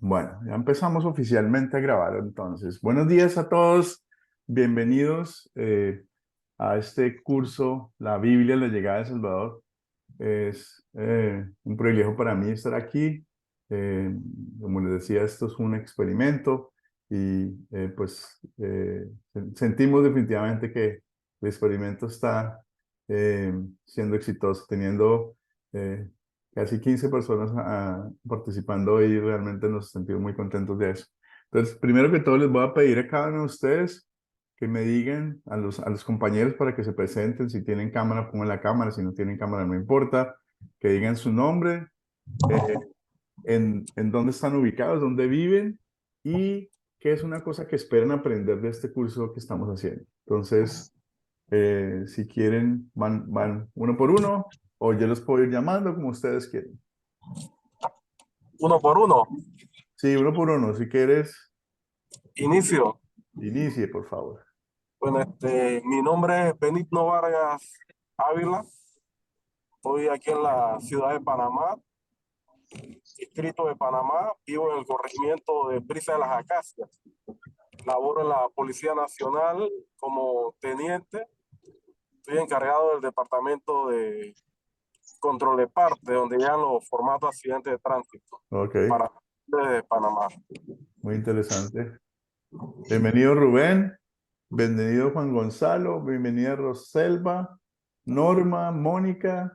Bueno, ya empezamos oficialmente a grabar entonces. Buenos días a todos, bienvenidos a este curso, La Biblia, la llegada de Salvador. Es un privilegio para mí estar aquí. Eh, Como les decía, esto es un experimento y sentimos definitivamente que el experimento está siendo exitoso, teniendo eh, casi 15 personas participando y realmente nos sentimos muy contentos de eso. Entonces, primero que todo, les voy a pedir a cada uno de ustedes que me digan a los compañeros para que se presenten. Si tienen cámara, pongan la cámara. Si no tienen cámara, no importa. Que digan su nombre, eh, en dónde están ubicados, dónde viven y qué es una cosa que esperan aprender de este curso que estamos haciendo. Entonces, si quieren, van uno por uno o yo los puedo ir llamando como ustedes quieren. Uno por uno. Sí, uno por uno. Si quieres, Inicio. inicie, por favor. Bueno, mi nombre es Benigno Vargas Ávila. Estoy aquí en la ciudad de Panamá, distrito de Panamá. Vivo en el corregimiento de Brisa de las Acacias. Laboro en la Policía Nacional como teniente. Estoy encargado del departamento de control de parte, donde llegan los formatos de accidentes de tránsito Ok, para de Panamá. muy interesante. Bienvenido Rubén, bienvenido Juan Gonzalo, bienvenida Roselva, Norma, Mónica,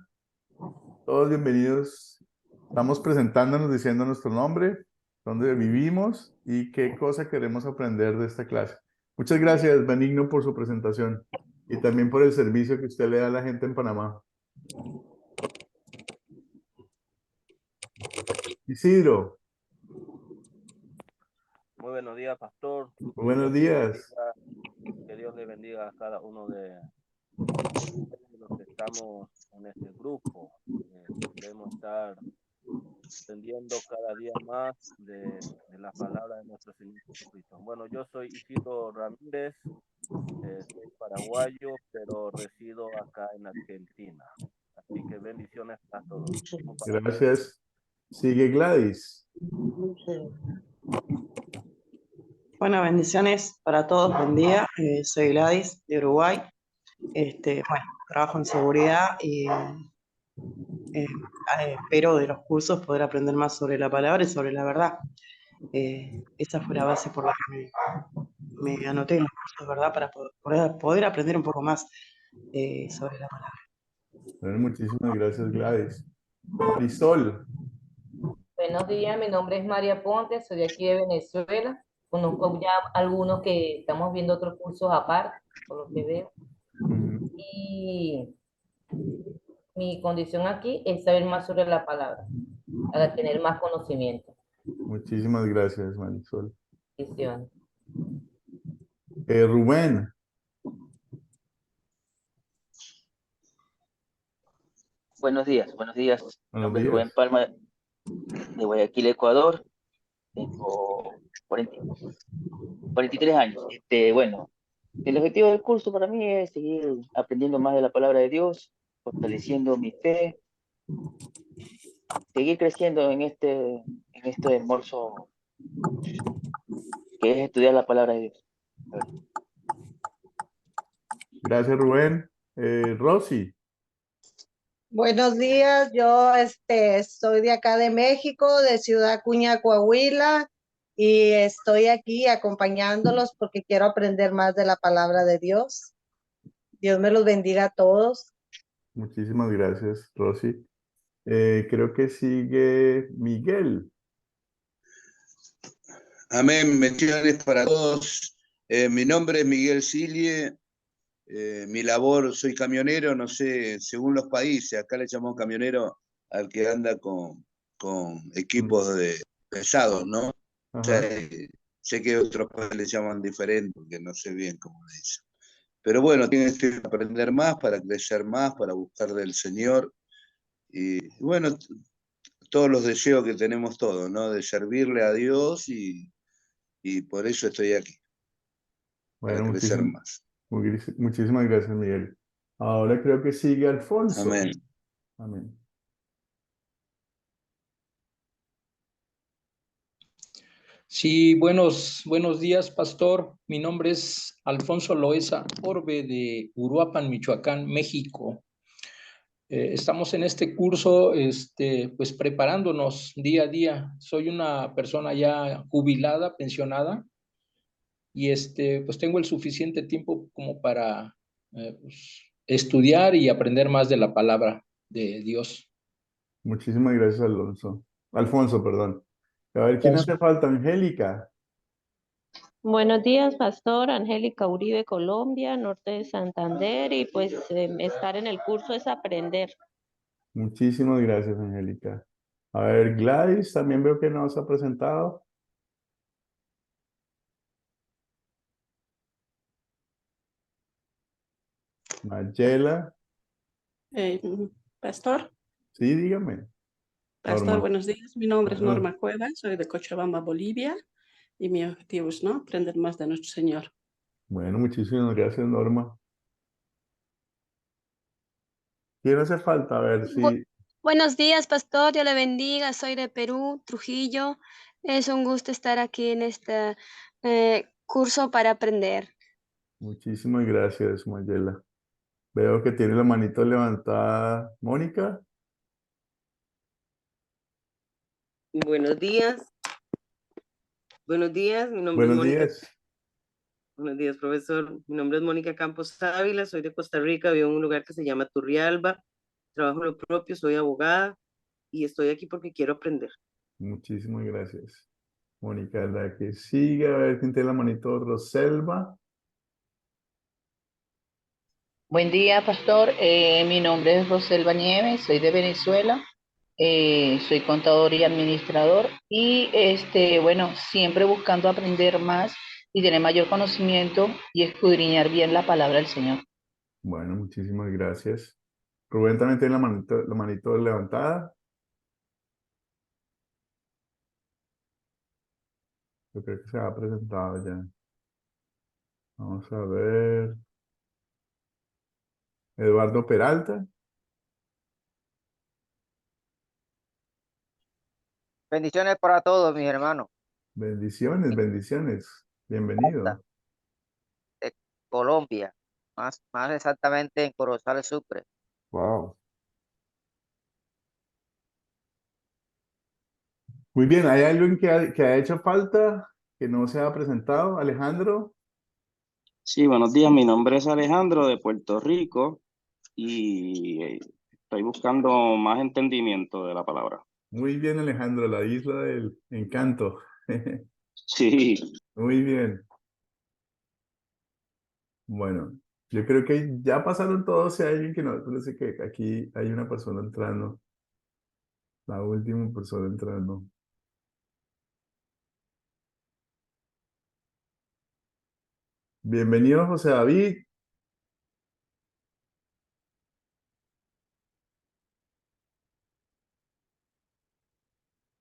todos bienvenidos. Estamos presentándonos diciendo nuestro nombre, dónde vivimos y qué cosa queremos aprender de esta clase. Muchas gracias, Benigno, por su presentación y también por el servicio que usted le da a la gente en Panamá. Isidro, Muy buenos días, pastor. muy buenos días. Que Dios le bendiga a cada uno de los que estamos en este grupo. Debemos estar aprendiendo cada día más de la palabra de nuestro Señor Jesucristo. Bueno, yo soy Isidro Ramírez, soy paraguayo, pero resido acá en Argentina. Así que bendiciones a todos. Gracias. Sigue Gladys. Bueno, bendiciones para todos, buen día. Soy Gladys de Uruguay. Bueno, trabajo en seguridad y espero de los cursos poder aprender más sobre la palabra y sobre la verdad. Esa fue la base por la que me anoté en los cursos, ¿verdad? Para poder aprender un poco más sobre la palabra. Bueno, muchísimas gracias, Gladys. Marisol. Buenos días, mi nombre es María Ponte, soy de aquí de Venezuela. Conozco ya algunos que estamos viendo otros cursos aparte, por lo que veo. Y mi condición aquí es saber más sobre la palabra, para tener más conocimiento. Muchísimas gracias, Marisol. Bendiciones. Rubén. Buenos días, buenos días. Mi Buenos nombre es Rubén días. Palma de Guayaquil, Ecuador. Tengo 43 años. Bueno, el objetivo del curso para mí es seguir aprendiendo más de la palabra de Dios, fortaleciendo mi fe, seguir creciendo en este hermoso que es estudiar la palabra de Dios. Gracias, Rubén. Rosy. Buenos días, yo soy de acá de México, de Ciudad Acuña, Coahuila, y estoy aquí acompañándolos porque quiero aprender más de la palabra de Dios. Dios me los bendiga a todos. Muchísimas gracias, Rosy. Creo que sigue Miguel. Amén, bendiciones para todos. Mi nombre es Miguel Silie. Mi labor, soy camionero, no sé, según los países, acá le llamamos camionero al que anda con equipos pesados, ¿no? O sea, Ajá. sé que otros países le llaman diferente, porque no sé bien cómo le dicen. Pero bueno, tienes que aprender más para crecer más, para buscar del Señor. Y bueno, todos los deseos que tenemos todos, ¿no? De servirle a Dios y por eso estoy aquí, para Bueno, crecer más. muchísimas gracias, Miguel. Ahora creo que sigue Alfonso. Amén. Amén. Sí, buenos días, pastor. Mi nombre es Alfonso Loesa Orbe de Uruapan, Michoacán, México. Estamos en este curso, pues preparándonos día a día. Soy una persona ya jubilada, pensionada, y pues tengo el suficiente tiempo como para pues, estudiar y aprender más de la palabra de Dios. Muchísimas gracias, Alonso. Alfonso, perdón. A ver, ¿quién hace falta? Angélica. Buenos días, Pastor. Angélica Uribe, Colombia, norte de Santander, y pues estar en el curso es aprender. Muchísimas gracias, Angélica. A ver, Gladys, también veo que nos ha presentado. Mayela. Pastor, Sí, dígame. Norma. buenos días. Mi nombre es Bueno, Norma Cueva, soy de Cochabamba, Bolivia, y mi objetivo es, ¿no?, aprender más de nuestro Señor. bueno, muchísimas gracias, Norma. ¿Quién hace falta? A ver si... Buenos días, pastor. Dios le bendiga. Soy de Perú, Trujillo. Es un gusto estar aquí en este curso para aprender. Muchísimas gracias, Mayela. Veo que tiene la manito levantada. Mónica. Buenos días. Buenos días, mi nombre es Buenos Mónica. días. Buenos días, profesor. Mi nombre es Mónica Campos Ávila, soy de Costa Rica, vivo en un lugar que se llama Turrialba, trabajo en lo propio, soy abogada y estoy aquí porque quiero aprender. Muchísimas gracias. Mónica, la que sigue. A ver quién tiene la manito. Roselva. Buen día, pastor. Mi nombre es Roselva Nieves, soy de Venezuela, soy contador y administrador y bueno, siempre buscando aprender más y tener mayor conocimiento y escudriñar bien la palabra del Señor. Bueno, muchísimas gracias. Rubén también tiene la manito levantada. Yo creo que se ha presentado ya. Vamos a ver. Eduardo Peralta. Bendiciones para todos, mis hermanos. Bendiciones, bendiciones. Bienvenido. De Colombia, más exactamente en Corozal, Sucre. Wow. Muy bien, ¿hay alguien que ha hecho falta, que no se ha presentado? Alejandro. Sí, buenos días. Mi nombre es Alejandro de Puerto Rico y estoy buscando más entendimiento de la palabra. Muy bien, Alejandro, la isla del encanto. Sí. Muy bien. Bueno, yo creo que ya pasaron todos. Si hay alguien que no, parece que aquí hay una persona entrando. La última persona entrando. Bienvenido, José David.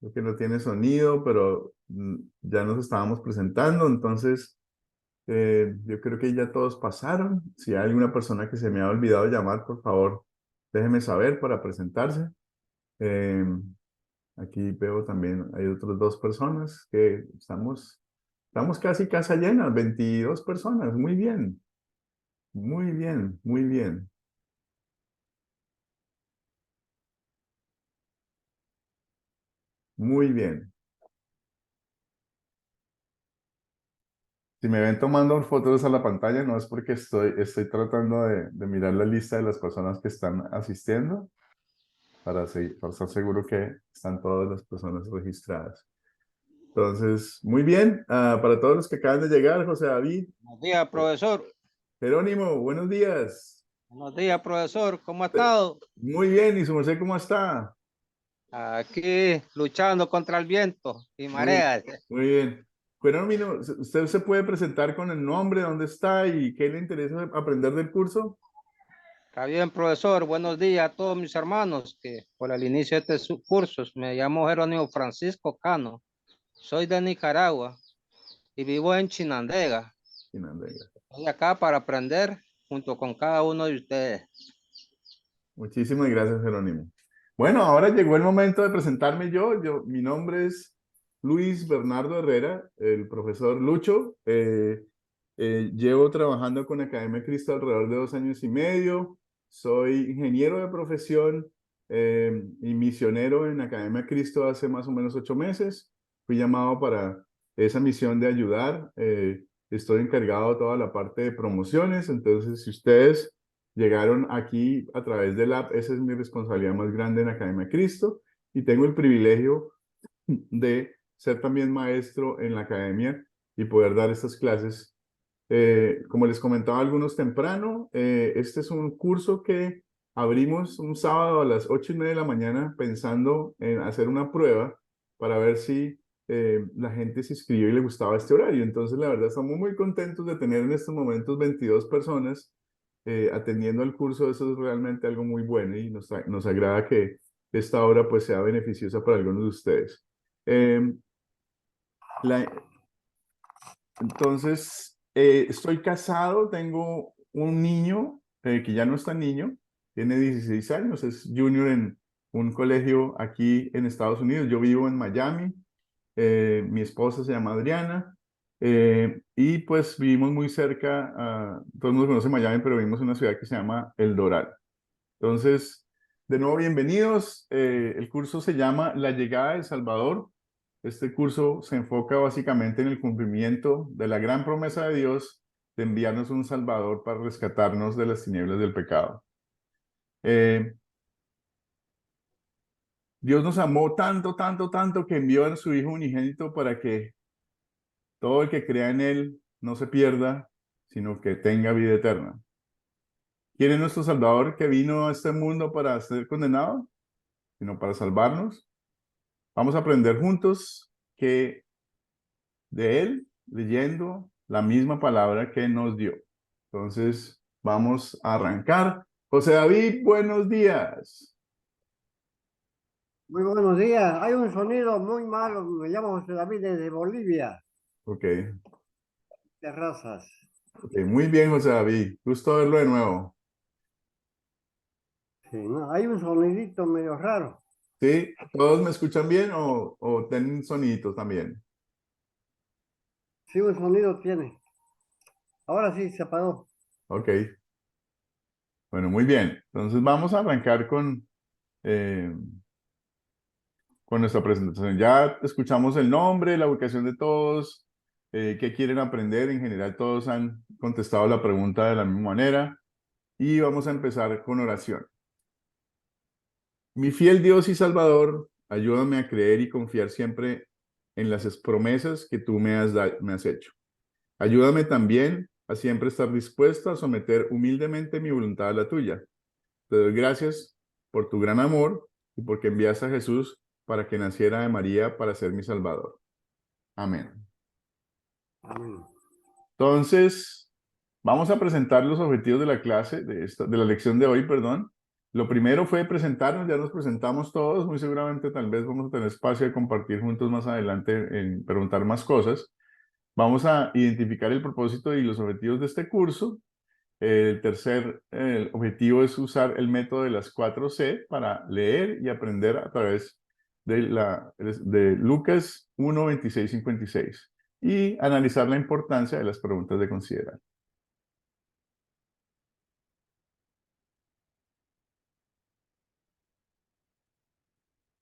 Creo que no tiene sonido, pero ya nos estábamos presentando, entonces yo creo que ya todos pasaron. Si hay alguna persona que se me ha olvidado llamar, por favor, déjeme saber para presentarse. Eh, Aquí veo también, hay otras dos personas que estamos casi casa llena, 22 personas. Muy bien, muy bien, muy bien. Muy bien. Si me ven tomando fotos a la pantalla, no es porque estoy tratando de mirar la lista de las personas que están asistiendo para estar seguro que están todas las personas registradas. Entonces, muy bien. Para todos los que acaban de llegar, José David. Buenos días, profesor. Jerónimo, buenos días. Buenos días, profesor. ¿Cómo ha estado? Muy bien. ¿Y su merced cómo está? Aquí luchando contra el viento y mareas. Muy bien. Jerónimo, ¿usted se puede presentar con el nombre, dónde está y qué le interesa aprender del curso? Está bien, profesor. Buenos días a todos mis hermanos que por el inicio de estos cursos. Me llamo Jerónimo Francisco Cano. Soy de Nicaragua y vivo en Chinandega. Chinandega. Estoy acá para aprender junto con cada uno de ustedes. Muchísimas gracias, Jerónimo. Bueno, ahora llegó el momento de presentarme yo. Mi nombre es Luis Bernardo Herrera, el profesor Lucho. Llevo trabajando con Academia Cristo alrededor de 2 años y medio. Soy ingeniero de profesión y misionero en Academia Cristo hace más o menos 8 meses. Fui llamado para esa misión de ayudar. Estoy encargado de toda la parte de promociones. Entonces, si ustedes llegaron aquí a través del app, esa es mi responsabilidad más grande en Academia Cristo. Y tengo el privilegio de ser también maestro en la academia y poder dar estas clases. Como les comentaba algunos temprano, este es un curso que abrimos un sábado a las 8:30 de la mañana pensando en hacer una prueba para ver si la gente se inscribió y le gustaba este horario. Entonces, la verdad, estamos muy contentos de tener en estos momentos 22 personas atendiendo al curso. Eso es realmente algo muy bueno y nos agrada que esta hora pues sea beneficiosa para algunos de ustedes. Entonces, estoy casado, tengo un niño que ya no es tan niño, tiene 16 años, es junior en un colegio aquí en Estados Unidos. Yo vivo en Miami, mi esposa se llama Adriana, y pues vivimos muy cerca, todo el mundo conoce Miami, pero vivimos en una ciudad que se llama El Doral. Entonces, de nuevo, bienvenidos. El curso se llama La Llegada del Salvador. Este curso se enfoca básicamente en el cumplimiento de la gran promesa de Dios de enviarnos un Salvador para rescatarnos de las tinieblas del pecado. Dios nos amó tanto, tanto, tanto que envió a su Hijo unigénito para que todo el que crea en Él no se pierda, sino que tenga vida eterna. ¿Quién es nuestro Salvador que vino a este mundo para ser condenado, sino para salvarnos? Vamos a aprender juntos que de Él, leyendo la misma palabra que nos dio. Entonces, vamos a arrancar. José David, buenos días. Muy buenos días. Hay un sonido muy malo. Me llamo José David desde Bolivia, Ok, de Razas. okay. Muy bien, José David. Gusto verlo de nuevo. Sí, ¿no? Hay un sonidito medio raro. ¿Sí? ¿Todos me escuchan bien o tienen soniditos también? Sí, un sonido tiene. Ahora sí, se apagó. Ok. Bueno, muy bien. Entonces vamos a arrancar con nuestra presentación. Ya escuchamos el nombre, la ubicación de todos, qué quieren aprender. En general, todos han contestado la pregunta de la misma manera. Y vamos a empezar con oración. Mi fiel Dios y Salvador, ayúdame a creer y confiar siempre en las promesas que tú me has hecho. Ayúdame también a siempre estar dispuesto a someter humildemente mi voluntad a la tuya. Te doy gracias por tu gran amor y porque enviaste a Jesús para que naciera de María para ser mi Salvador. Amén. Amén. Entonces, vamos a presentar los objetivos de la clase, de la lección de hoy, perdón. Lo primero fue presentarnos, ya nos presentamos todos, muy seguramente tal vez vamos a tener espacio de compartir juntos más adelante en preguntar más cosas. Vamos a identificar el propósito y los objetivos de este curso. El tercer objetivo es usar el método de las 4C para leer y aprender a través de Lucas 1, 26, 56 y analizar la importancia de las preguntas de considerar.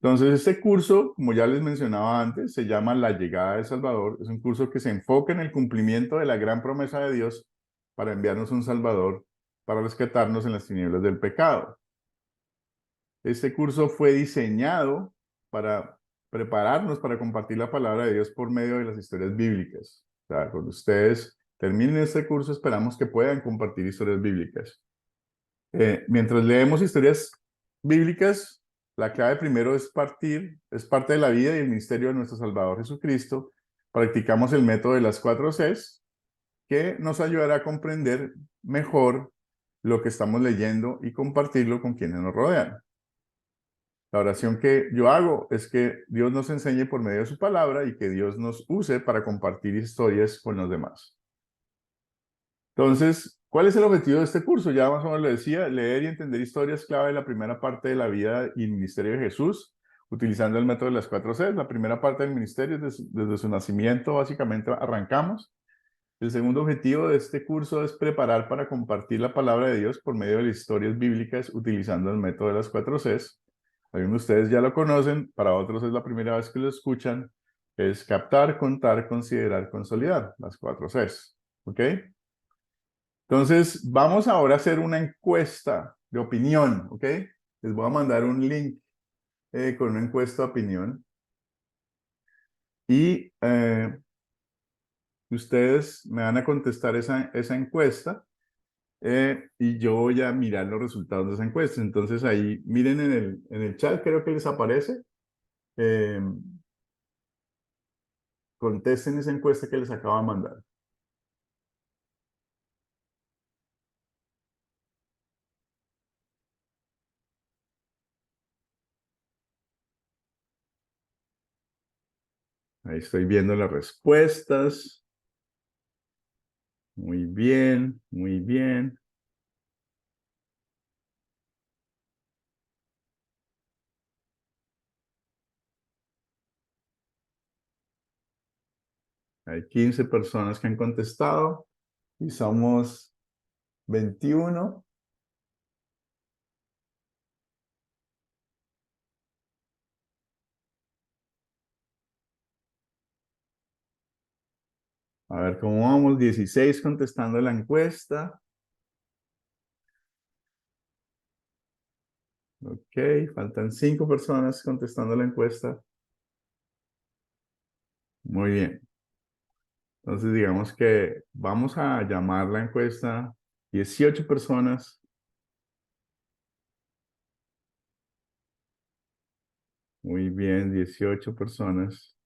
Entonces, este curso, como ya les mencionaba antes, se llama La Llegada de Salvador. Es un curso que se enfoca en el cumplimiento de la gran promesa de Dios para enviarnos un Salvador, para rescatarnos en las tinieblas del pecado. Este curso fue diseñado para prepararnos para compartir la palabra de Dios por medio de las historias bíblicas. O sea, cuando ustedes terminen este curso, esperamos que puedan compartir historias bíblicas. Mientras leemos historias bíblicas, la clave primero es parte de la vida y el ministerio de nuestro Salvador Jesucristo. Practicamos el método de las 4 Cs, que nos ayudará a comprender mejor lo que estamos leyendo y compartirlo con quienes nos rodean. La oración que yo hago es que Dios nos enseñe por medio de su palabra y que Dios nos use para compartir historias con los demás. Entonces, ¿cuál es el objetivo de este curso? Ya más o menos lo decía, leer y entender historias clave de la primera parte de la vida y ministerio de Jesús, utilizando el método de las 4 Cs. La primera parte del ministerio, desde su nacimiento, básicamente arrancamos. El segundo objetivo de este curso es preparar para compartir la palabra de Dios por medio de las historias bíblicas utilizando el método de las 4 Cs. Algunos de ustedes ya lo conocen, para otros es la primera vez que lo escuchan. Es captar, contar, considerar, consolidar, las 4 Cs. ¿Ok? Entonces, vamos ahora a hacer una encuesta de opinión. ¿Ok? Les voy a mandar un link con una encuesta de opinión. Y ustedes me van a contestar esa encuesta. Y yo voy a mirar los resultados de esa encuesta. Entonces ahí, miren en el chat, creo que les aparece. Contesten esa encuesta que les acabo de mandar. Ahí estoy viendo las respuestas. Muy bien, muy bien. Hay 15 personas que han contestado y somos 21. A ver cómo vamos. 16 contestando la encuesta. Ok, faltan 5 personas contestando la encuesta. Muy bien. Entonces digamos que vamos a llamar la encuesta 18 personas. Muy bien, 18 personas.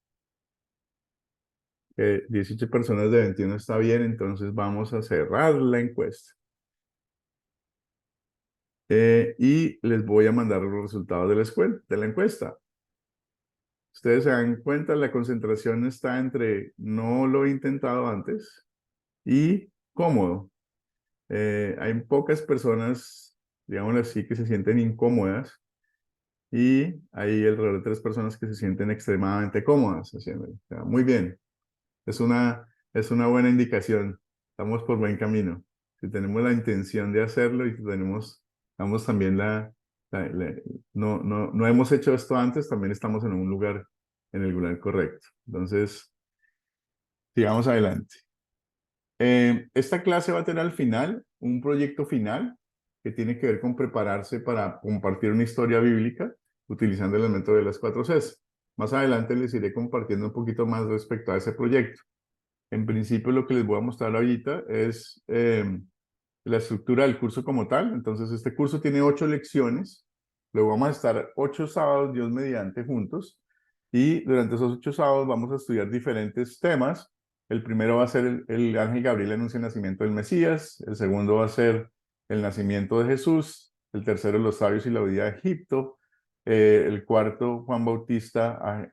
18 personas de 21 está bien, entonces vamos a cerrar la encuesta. Y les voy a mandar los resultados de la encuesta. Ustedes se dan cuenta, la concentración está entre no lo he intentado antes y cómodo. Hay pocas personas, digámoslo así, que se sienten incómodas y hay alrededor de 3 personas que se sienten extremadamente cómodas haciéndolo. O sea, muy bien. Es una buena indicación. Estamos por buen camino. Si tenemos la intención de hacerlo y tenemos también no hemos hecho esto antes, también estamos en el lugar correcto. Entonces, sigamos adelante. Esta clase va a tener al final un proyecto final que tiene que ver con prepararse para compartir una historia bíblica utilizando el método de las 4Cs. Más adelante les iré compartiendo un poquito más respecto a ese proyecto. En principio, lo que les voy a mostrar ahorita es la estructura del curso como tal. Entonces, este curso tiene 8 lecciones. Luego vamos a estar 8 sábados, Dios mediante, juntos. Y durante esos 8 sábados vamos a estudiar diferentes temas. El primero va a ser el ángel Gabriel anuncia el nacimiento del Mesías. El segundo va a ser el nacimiento de Jesús. El tercero, los sabios y la huida de Egipto. El cuarto, Juan Bautista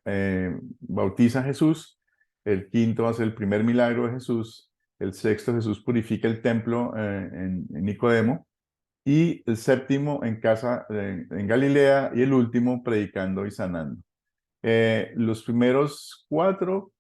bautiza a Jesús. El quinto va a ser el primer milagro de Jesús. El sexto, Jesús purifica el templo en Nicodemo. Y el séptimo, en Galilea. Y el último, predicando y sanando. Los primeros 4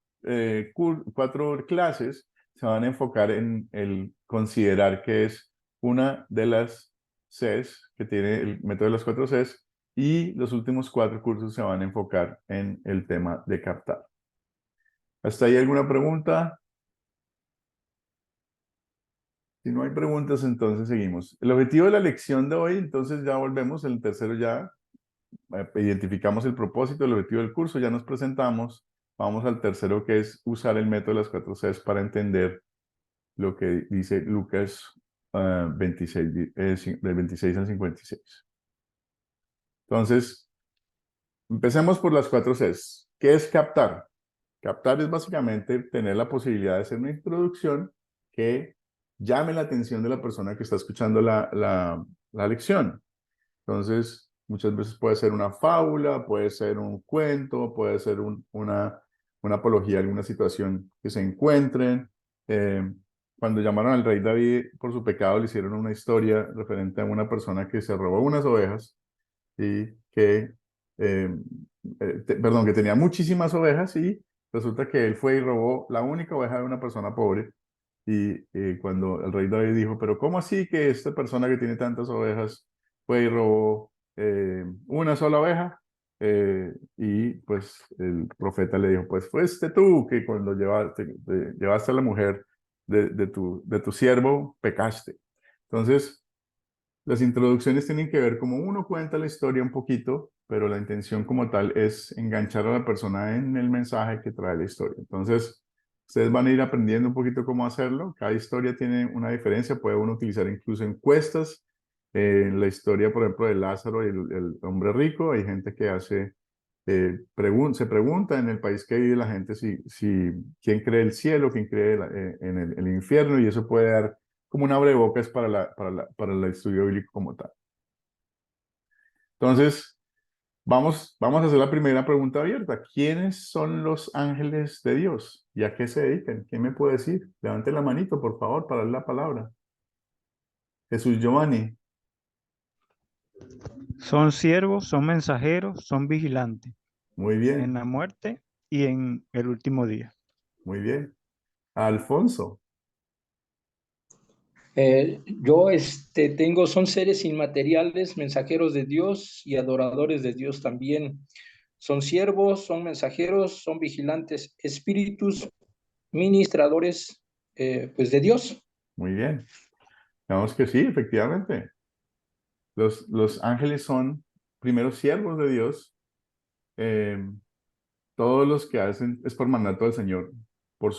clases se van a enfocar en el considerar que es una de las Cs que tiene el método de las 4 Cs. Y los últimos 4 cursos se van a enfocar en el tema de captar. ¿Hasta ahí alguna pregunta? Si no hay preguntas, entonces seguimos. El objetivo de la lección de hoy, entonces ya volvemos, el tercero ya identificamos el propósito, el objetivo del curso, ya nos presentamos. Vamos al tercero, que es usar el método de las 4Cs para entender lo que dice Lucas 26, del 26 al 56. Entonces, empecemos por las 4Cs. ¿Qué es captar? Captar es básicamente tener la posibilidad de hacer una introducción que llame la atención de la persona que está escuchando la lección. Entonces, muchas veces puede ser una fábula, puede ser un cuento, puede ser una apología, alguna situación que se encuentren. Cuando llamaron al rey David por su pecado, le hicieron una historia referente a una persona que se robó unas ovejas y que perdón, que tenía muchísimas ovejas y resulta que él fue y robó la única oveja de una persona pobre. Y cuando el rey David dijo, pero ¿cómo así que esta persona que tiene tantas ovejas fue y robó una sola oveja? Y pues el profeta le dijo, pues fuiste tú que cuando llevaste a la mujer de tu siervo, pecaste. Entonces, las introducciones tienen que ver como uno cuenta la historia un poquito, pero la intención como tal es enganchar a la persona en el mensaje que trae la historia. Entonces, ustedes van a ir aprendiendo un poquito cómo hacerlo. Cada historia tiene una diferencia. Puede uno utilizar incluso encuestas. La historia, por ejemplo, de Lázaro y el hombre rico, hay gente que hace, se pregunta en el país que vive la gente quién cree el cielo, quién cree en el infierno, y eso puede dar como un abrebocas para el estudio bíblico como tal. Entonces, vamos a hacer la primera pregunta abierta. ¿Quiénes son los ángeles de Dios? ¿Y a qué se dedican? ¿Quién me puede decir? Levante la manito, por favor, para dar la palabra. Jesús Giovanni. Son siervos, son mensajeros, son vigilantes. Muy bien. En la muerte y en el último día. Muy bien. Alfonso. Yo son seres inmateriales, mensajeros de Dios y adoradores de Dios también. Son siervos, son mensajeros, son vigilantes, espíritus, ministradores, pues de Dios. Muy bien. Veamos que sí, efectivamente. Los ángeles son primero siervos de Dios. Todos los que hacen es por mandato del Señor, por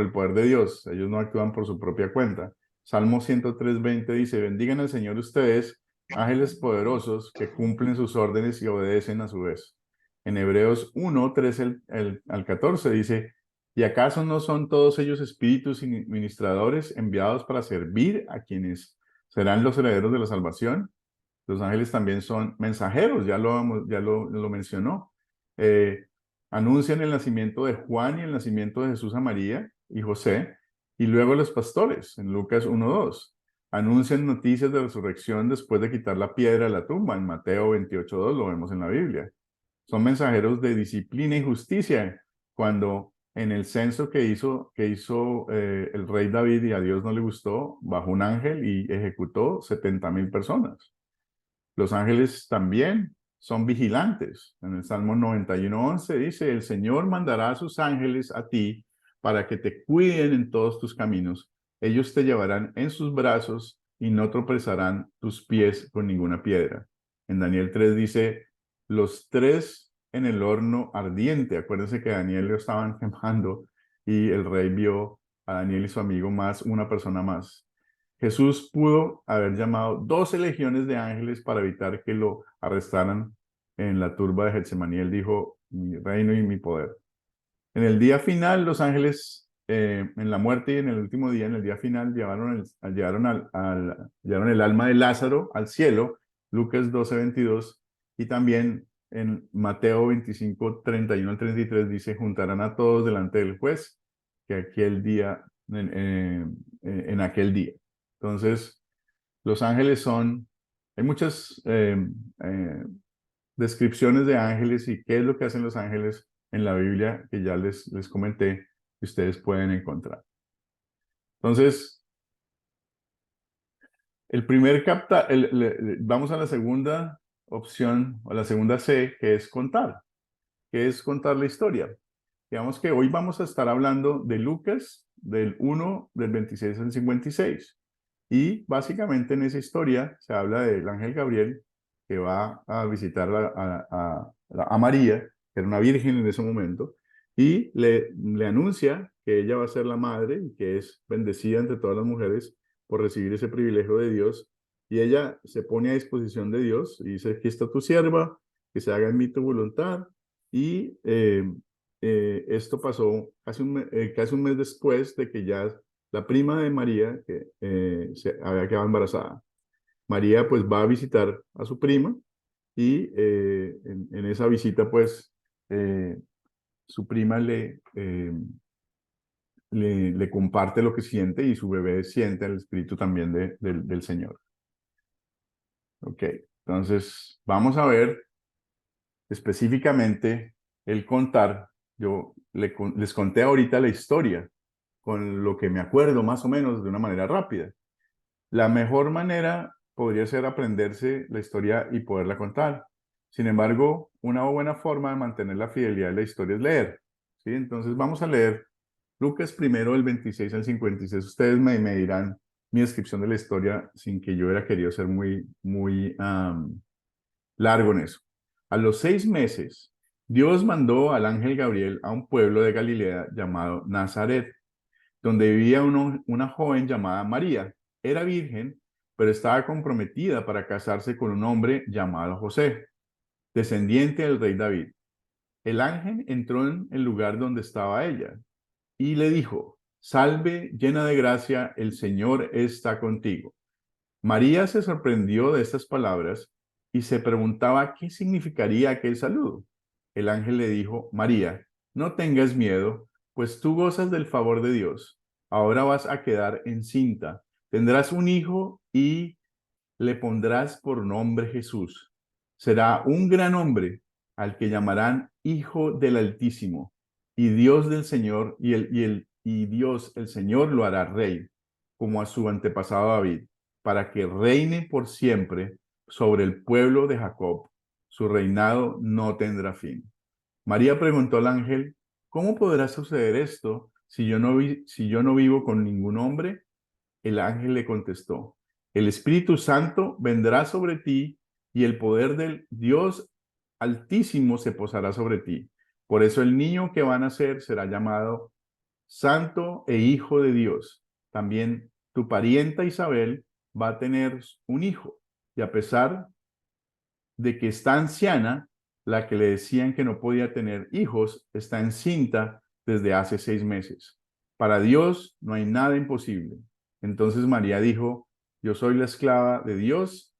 el poder de Dios. Ellos no actúan por su propia cuenta. Salmo 103:20 dice, bendigan al Señor ustedes, ángeles poderosos que cumplen sus órdenes y obedecen a su vez. En Hebreos 1:13 al 14 dice, ¿y acaso no son todos ellos espíritus y ministradores enviados para servir a quienes serán los herederos de la salvación? Los ángeles también son mensajeros, ya lo mencionó. Anuncian el nacimiento de Juan y el nacimiento de Jesús a María y José, y luego los pastores, en Lucas 1:2. Anuncian noticias de resurrección después de quitar la piedra de la tumba, en Mateo 28:2, lo vemos en la Biblia. Son mensajeros de disciplina y justicia, cuando en el censo que hizo el rey David y a Dios no le gustó, bajó un ángel y ejecutó 70,000 personas. Los ángeles también son vigilantes. En el Salmo 91:11 dice, el Señor mandará a sus ángeles a ti para que te cuiden en todos tus caminos. Ellos te llevarán en sus brazos y no tropezarán tus pies con ninguna piedra. En Daniel 3 dice, los tres en el horno ardiente. Acuérdense que a Daniel lo estaban quemando y el rey vio a Daniel y su amigo más, una persona más. Jesús pudo haber llamado 12 legiones de ángeles para evitar que lo arrestaran en la turba de Getsemaní. Él dijo, mi reino y mi poder. En el día final, los ángeles, en la muerte y en el último día, en el día final, llevaron el alma de Lázaro al cielo, Lucas 12:22, y también en Mateo 25:31 al 33 dice, juntarán a todos delante del juez, que aquel día, en aquel día. Entonces, los ángeles hay muchas descripciones de ángeles y qué es lo que hacen los ángeles en la Biblia que ya les comenté que ustedes pueden encontrar. Entonces, vamos a la segunda opción o la segunda C, que es contar. ¿Qué es contar la historia? Digamos que hoy vamos a estar hablando de Lucas, del 1, del 26 al 56. Y básicamente en esa historia se habla del ángel Gabriel que va a visitar a María, que era una virgen en ese momento, y le anuncia que ella va a ser la madre y que es bendecida entre todas las mujeres por recibir ese privilegio de Dios. Y ella se pone a disposición de Dios y dice, aquí está tu sierva, que se haga en mí tu voluntad. Y esto pasó casi un mes después de que ya la prima de María, que se había quedado embarazada. María pues va a visitar a su prima y en esa visita pues su prima le comparte lo que siente y su bebé siente el espíritu también del Señor. Ok, entonces vamos a ver específicamente el contar. Yo les conté ahorita la historia, con lo que me acuerdo más o menos de una manera rápida. La mejor manera podría ser aprenderse la historia y poderla contar. Sin embargo, una buena forma de mantener la fidelidad de la historia es leer, ¿sí? Entonces vamos a leer Lucas primero, del 26 al 56. Ustedes me dirán mi descripción de la historia sin que yo hubiera querido ser muy largo en eso. A los 6 meses, Dios mandó al ángel Gabriel a un pueblo de Galilea llamado Nazaret, donde vivía una joven llamada María. Era virgen, pero estaba comprometida para casarse con un hombre llamado José, descendiente del rey David. El ángel entró en el lugar donde estaba ella y le dijo: Salve, llena de gracia, el Señor está contigo. María se sorprendió de estas palabras y se preguntaba qué significaría aquel saludo. El ángel le dijo: María, no tengas miedo, pues tú gozas del favor de Dios. Ahora vas a quedar encinta, tendrás un hijo y le pondrás por nombre Jesús. Será un gran hombre al que llamarán Hijo del Altísimo, y Dios del Señor, y Dios el Señor lo hará rey, como a su antepasado David, para que reine por siempre sobre el pueblo de Jacob. Su reinado no tendrá fin. María preguntó al ángel: ¿Cómo podrá suceder esto si yo no vivo con ningún hombre? El ángel le contestó: El Espíritu Santo vendrá sobre ti y el poder del Dios Altísimo se posará sobre ti. Por eso el niño que va a nacer será llamado Santo e Hijo de Dios. También tu parienta Isabel va a tener un hijo, y a pesar de que está anciana, la que le decían que no podía tener hijos, está encinta desde hace 6 meses. Para Dios no hay nada imposible. Entonces María dijo: Yo soy la esclava de Dios,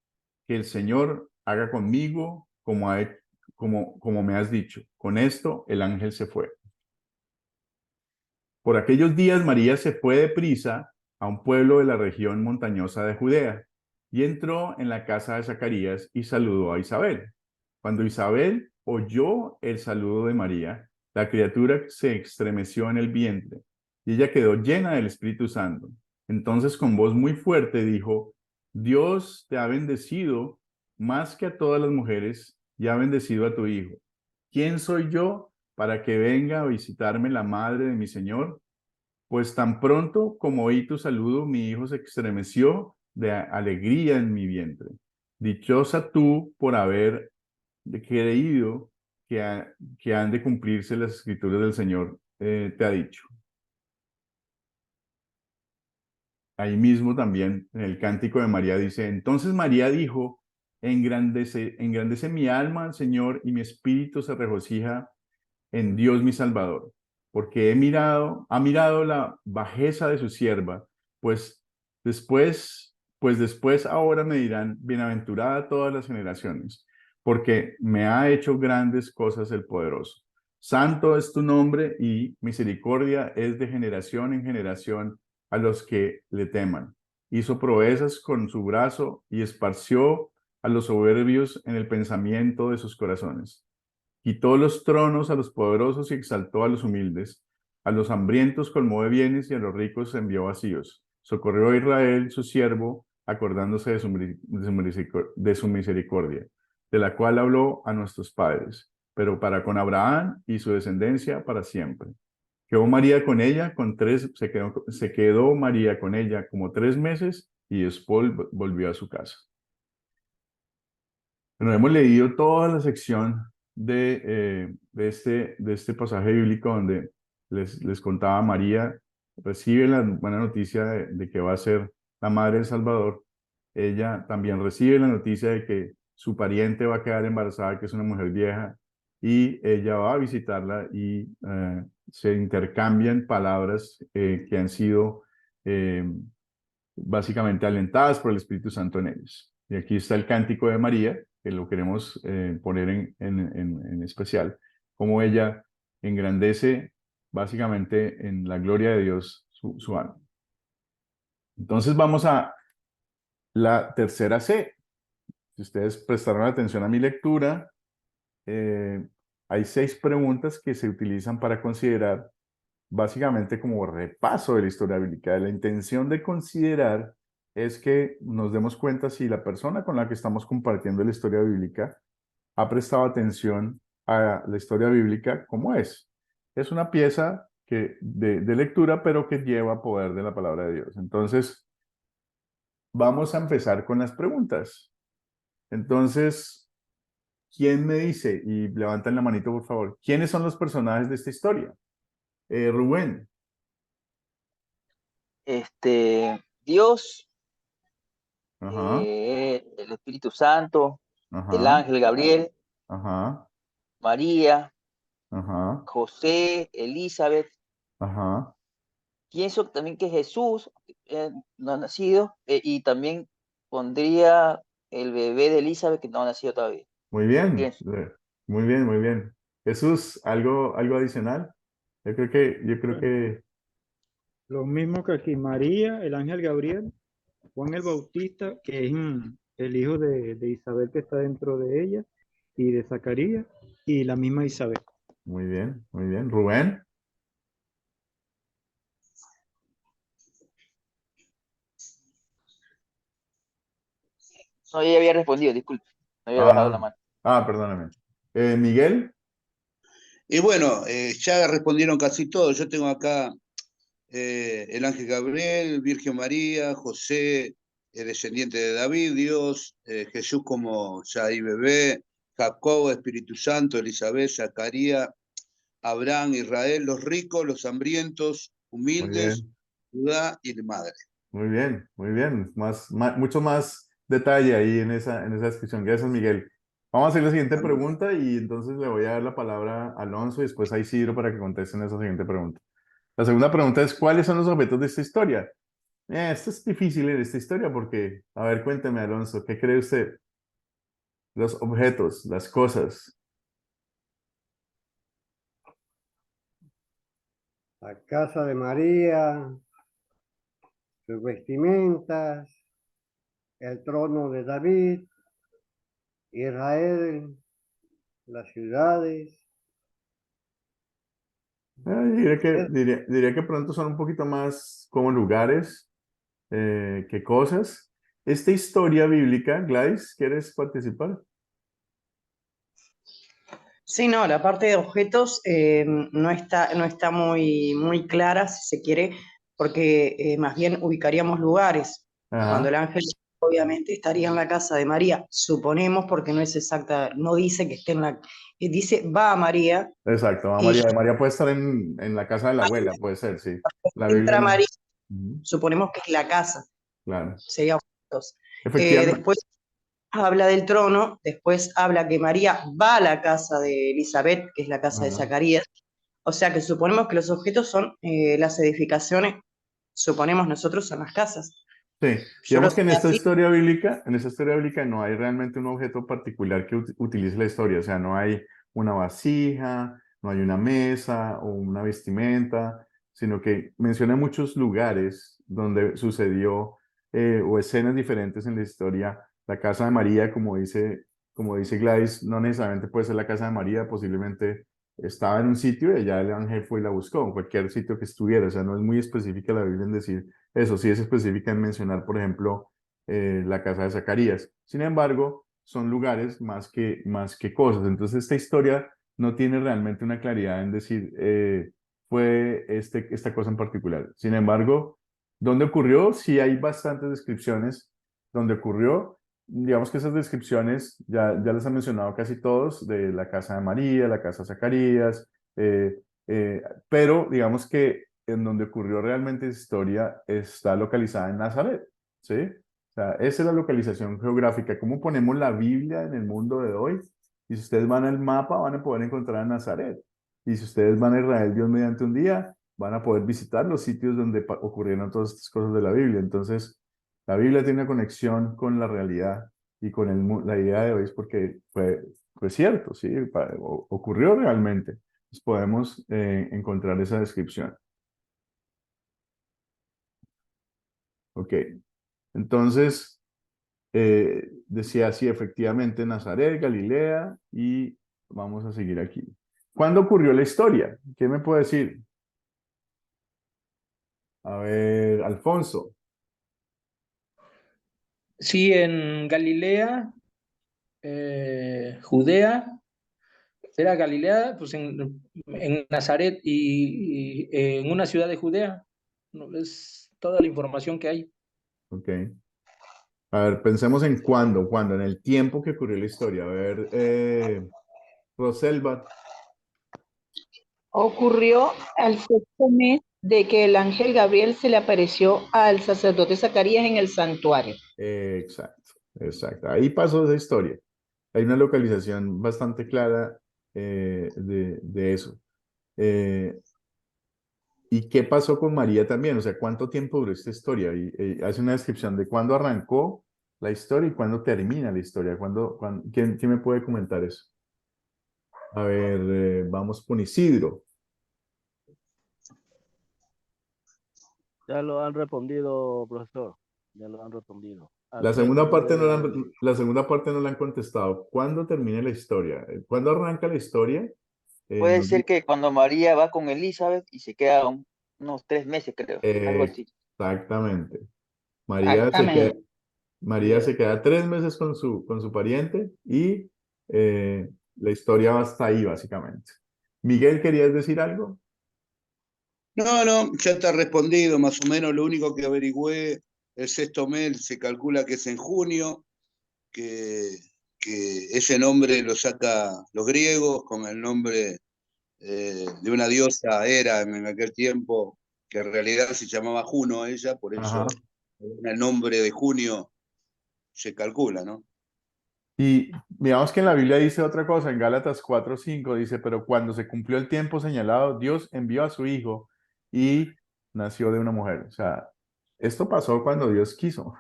que el Señor haga conmigo como me has dicho. Con esto el ángel se fue. Por aquellos días María se fue deprisa a un pueblo de la región montañosa de Judea y entró en la casa de Zacarías y saludó a Isabel. Cuando Isabel oyó el saludo de María, la criatura se estremeció en el vientre y ella quedó llena del Espíritu Santo. Entonces con voz muy fuerte dijo: Dios te ha bendecido más que a todas las mujeres y ha bendecido a tu hijo. ¿Quién soy yo para que venga a visitarme la madre de mi Señor? Pues tan pronto como oí tu saludo, mi hijo se estremeció de alegría en mi vientre. Dichosa tú por haber creído que han de cumplirse las escrituras del Señor, te ha dicho. Ahí mismo también en el cántico de María dice: Entonces María dijo: engrandece mi alma al Señor y mi espíritu se regocija en Dios mi Salvador, porque ha mirado la bajeza de su sierva, pues después ahora me dirán: bienaventurada todas las generaciones, porque me ha hecho grandes cosas el poderoso. Santo es tu nombre y misericordia es de generación en generación a los que le teman. Hizo proezas con su brazo y esparció a los soberbios en el pensamiento de sus corazones. Quitó los tronos a los poderosos y exaltó a los humildes. A los hambrientos colmó de bienes y a los ricos envió vacíos. Socorrió a Israel, su siervo, acordándose de su misericordia, de la cual habló a nuestros padres, pero para con Abraham y su descendencia para siempre. Quedó María con ella se quedó María con ella como 3 meses y después volvió a su casa. Bueno, hemos leído toda la sección de este pasaje bíblico donde les contaba: María recibe la buena noticia de que va a ser la madre del Salvador. Ella también recibe la noticia de que su pariente va a quedar embarazada, que es una mujer vieja, y ella va a visitarla y se intercambian palabras que han sido básicamente alentadas por el Espíritu Santo en ellos. Y aquí está el cántico de María, que lo queremos poner en especial, como ella engrandece básicamente en la gloria de Dios su alma. Entonces vamos a la tercera C. Si ustedes prestaron atención a mi lectura, hay 6 preguntas que se utilizan para considerar básicamente como repaso de la historia bíblica. La intención de considerar es que nos demos cuenta si la persona con la que estamos compartiendo la historia bíblica ha prestado atención a la historia bíblica como es. Es una pieza de lectura, pero que lleva poder de la palabra de Dios. Entonces, vamos a empezar con las preguntas. Entonces, ¿quién me dice? Y levanten la manito, por favor. ¿Quiénes son los personajes de esta historia? Rubén. Dios, Ajá, el Espíritu Santo, el ajá, ángel Gabriel, ajá, María, ajá, José, Elizabeth. ajá. Pienso también que Jesús no ha nacido, y también pondría el bebé de Elizabeth que no ha nacido todavía. Muy bien, Pienso. muy bien, muy bien. Jesús, ¿algo adicional? Yo creo que, Lo mismo que aquí, María, el ángel Gabriel, Juan el Bautista, que es el hijo de Isabel que está dentro de ella, y de Zacarías, y la misma Isabel. muy bien, muy bien. Rubén. No, yo ya había respondido, disculpe. No había bajado la mano. Perdóname. Miguel. Y bueno, ya respondieron casi todos. Yo tengo acá el ángel Gabriel, Virgen María, José, descendiente de David, Dios, Jesús como ya ahí bebé, Jacob, Espíritu Santo, Elizabeth, Zacarías, Abraham, Israel, los ricos, los hambrientos, Muy humildes, bien, Judá y la madre. muy bien, muy bien. Mucho más detalle ahí en esa descripción. Gracias, Miguel. Vamos a hacer la siguiente pregunta y entonces le voy a dar la palabra a Alonso y después a Isidro para que contesten esa siguiente pregunta. La segunda pregunta es, ¿cuáles son los objetos de esta historia? Esto es difícil en esta historia porque, a ver, cuénteme, Alonso, ¿qué cree usted? Los objetos, las cosas. La casa de María, sus vestimentas, el trono de David, Israel, las ciudades. Diría que pronto son un poquito más como lugares que cosas. Esta historia bíblica, Gladys, ¿quieres participar? Sí, no, la parte de objetos no está muy clara, si se quiere, porque más bien ubicaríamos lugares. Cuando Ajá, el ángel obviamente estaría en la casa de María, suponemos, porque no es exacta, no dice que esté dice va a María exacto. y María puede estar en la casa de la abuela, puede ser, sí. La Biblia entra no. María, Ujú, suponemos que es la casa, claro. sería objetos. Efectivamente. Después habla del trono, después habla que María va a la casa de Elizabeth, que es la casa de Ajá. Zacarías. O sea que suponemos que los objetos son las edificaciones, suponemos nosotros son las casas. Sí, Yo lo digamos que sé así. en esta historia bíblica no hay realmente un objeto particular que utilice la historia, o sea, no hay una vasija, no hay una mesa o una vestimenta, sino que menciona muchos lugares donde sucedió o escenas diferentes en la historia. La casa de María, como dice Gladys, no necesariamente puede ser la casa de María, posiblemente estaba en un sitio y allá el ángel fue y la buscó, en cualquier sitio que estuviera, o sea, no es muy específica la Biblia en decir eso. Sí es específica en mencionar, por ejemplo, la casa de Zacarías. Sin embargo, son lugares más que cosas. Entonces, esta historia no tiene realmente una claridad en decir, fue esta cosa en particular. Sin embargo, ¿dónde ocurrió? Sí hay bastantes descripciones donde ocurrió. Digamos que esas descripciones ya las han mencionado casi todos, de la casa de María, la casa de Zacarías, eh, pero digamos que en donde ocurrió realmente esa historia está localizada en Nazaret, ¿sí? O sea, esa es la localización geográfica. ¿Cómo ponemos la Biblia en el mundo de hoy? Y si ustedes van al mapa, van a poder encontrar a Nazaret. Y si ustedes van a Israel, Dios mediante un día, van a poder visitar los sitios donde ocurrieron todas estas cosas de la Biblia. Entonces, la Biblia tiene una conexión con la realidad y con la idea de hoy es porque fue cierto, ¿sí? Ocurrió realmente. Entonces podemos encontrar esa descripción. Ok, entonces decía así, efectivamente, Nazaret, Galilea y vamos a seguir aquí. ¿Cuándo ocurrió la historia? ¿Qué me puede decir? A ver, Alfonso. Sí, en Galilea, Judea, era Galilea, pues en Nazaret y en una ciudad de Judea. No, es toda la información que hay. Ok. A ver, pensemos en cuándo, en el tiempo que ocurrió la historia. A ver, Roselva. Ocurrió al sexto mes de que el ángel Gabriel se le apareció al sacerdote Zacarías en el santuario. Exacto, exacto. Ahí pasó esa historia. Hay una localización bastante clara de eso. ¿Y qué pasó con María también? O sea, ¿cuánto tiempo duró esta historia? Y hace una descripción de cuándo arrancó la historia y cuándo termina la historia. ¿Quién me puede comentar eso? A ver, vamos con Isidro. Ya lo han respondido, profesor. Ya lo han respondido. La segunda parte no la han contestado. ¿Cuándo termina la historia? ¿Cuándo arranca la historia? Puede ser que cuando María va con Elizabeth y se queda unos 3 meses, creo, algo así. Exactamente. Exactamente. María se queda 3 meses con su pariente y la historia va hasta ahí, básicamente. Miguel, ¿querías decir algo? No, ya está respondido, más o menos. Lo único que averigüé, el sexto mes se calcula que es en junio, que ese nombre lo saca los griegos con el nombre de una diosa Hera en aquel tiempo, que en realidad se llamaba Juno ella, por eso el nombre de junio se calcula, ¿no? Y digamos que en la Biblia dice otra cosa, en Gálatas 4:5 dice, pero cuando se cumplió el tiempo señalado, Dios envió a su hijo y nació de una mujer. O sea, esto pasó cuando Dios quiso,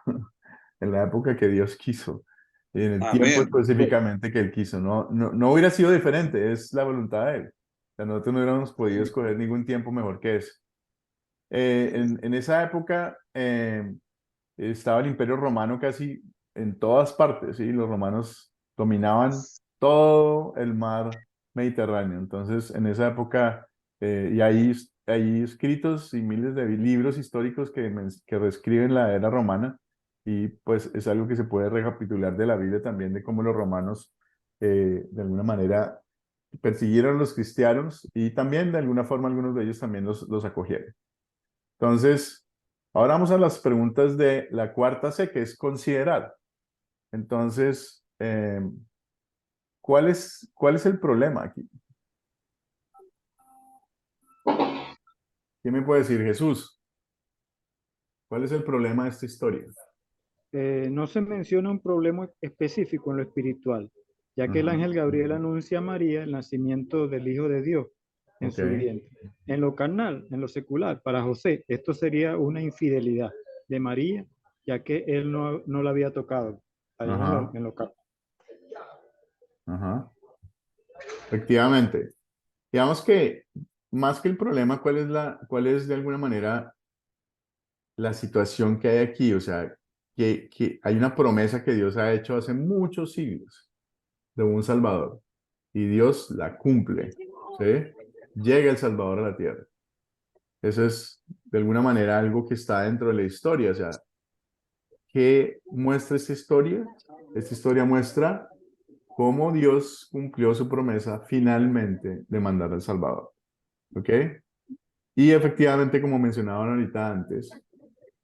en la época que Dios quiso, y en el tiempo Amén. específicamente que Él quiso. No hubiera sido diferente, es la voluntad de Él. O sea, nosotros no hubiéramos podido escoger ningún tiempo mejor que ese. En esa época estaba el Imperio Romano casi en todas partes, ¿sí? Los romanos dominaban todo el mar Mediterráneo. Entonces, en esa época, y hay escritos y miles de libros históricos que reescriben la era romana, y pues es algo que se puede recapitular de la Biblia también, de cómo los romanos, de alguna manera, persiguieron a los cristianos y también, de alguna forma, algunos de ellos también los acogieron. Entonces, ahora vamos a las preguntas de la cuarta C, que es considerar. Entonces, ¿cuál es el problema aquí? ¿Quién me puede decir? Jesús. ¿Cuál es el problema de esta historia? No se menciona un problema específico en lo espiritual, ya que el ángel Gabriel anuncia a María el nacimiento del Hijo de Dios en su vientre. En lo carnal, en lo secular, para José, esto sería una infidelidad de María, ya que él no la había tocado ahí en lo carnal. Ajá. Efectivamente. Digamos que más que el problema, ¿cuál es de alguna manera la situación que hay aquí? O sea, que hay una promesa que Dios ha hecho hace muchos siglos de un Salvador y Dios la cumple, ¿sí? Llega el Salvador a la tierra. Eso es de alguna manera algo que está dentro de la historia. O sea, ¿qué muestra esta historia? Esta historia muestra cómo Dios cumplió su promesa finalmente de mandar al Salvador. ¿Ok? Y efectivamente, como mencionaban ahorita antes,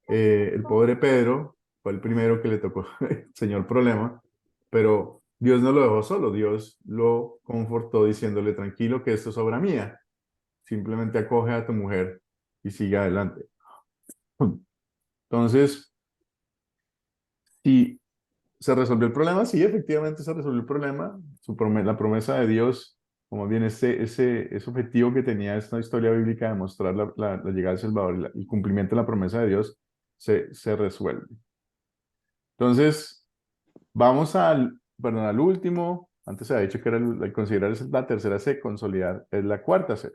el pobre Pedro fue el primero que le tocó el señor problema, pero Dios no lo dejó solo, Dios lo confortó diciéndole, tranquilo, que esto es obra mía, simplemente acoge a tu mujer y sigue adelante. Entonces, si se resolvió el problema, sí, efectivamente se resolvió el problema, la promesa de Dios, como bien ese objetivo que tenía esta historia bíblica de mostrar la llegada del Salvador y el cumplimiento de la promesa de Dios, se resuelve. Entonces, vamos al último, antes se había dicho que era el considerar es la tercera C, consolidar es la cuarta C.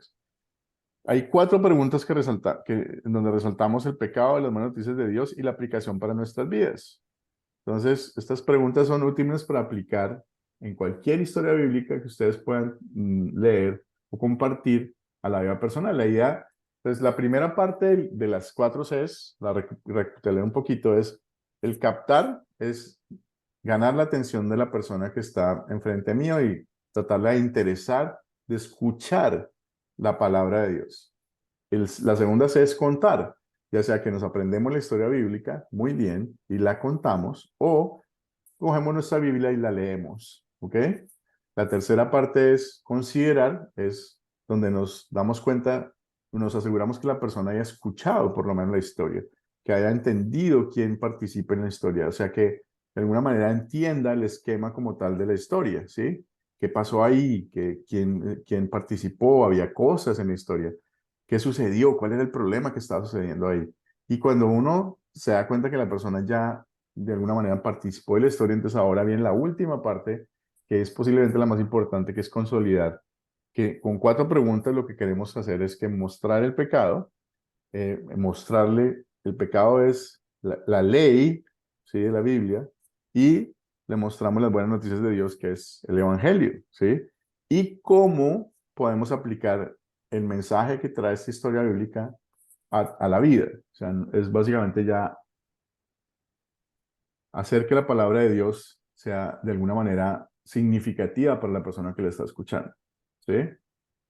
Hay 4 preguntas en donde resaltamos el pecado, las malas noticias de Dios y la aplicación para nuestras vidas. Entonces, estas preguntas son útiles para aplicar en cualquier historia bíblica que ustedes puedan leer o compartir a la vida personal. La idea, pues la primera parte de las 4 Cs, la recapitulé un poquito, es el captar, es ganar la atención de la persona que está enfrente mío y tratarla de interesar, de escuchar la palabra de Dios. La segunda C es contar, ya sea que nos aprendemos la historia bíblica muy bien y la contamos, o cogemos nuestra Biblia y la leemos, ¿ok? La tercera parte es considerar, es donde nos damos cuenta, nos aseguramos que la persona haya escuchado por lo menos la historia, que haya entendido quién participa en la historia, o sea que de alguna manera entienda el esquema como tal de la historia, ¿sí? ¿Qué pasó ahí? ¿Quién participó? ¿Había cosas en la historia? ¿Qué sucedió? ¿Cuál era el problema que estaba sucediendo ahí? Y cuando uno se da cuenta que la persona ya de alguna manera participó de la historia, entonces ahora viene la última parte, que es posiblemente la más importante, que es consolidar. Que con 4 preguntas lo que queremos hacer es que mostrar el pecado, mostrarle, el pecado es la ley, ¿sí? De la Biblia, y le mostramos las buenas noticias de Dios, que es el Evangelio, ¿sí? Y cómo podemos aplicar el mensaje que trae esta historia bíblica a la vida. O sea, es básicamente ya hacer que la palabra de Dios sea de alguna manera significativa para la persona que la está escuchando, ¿sí?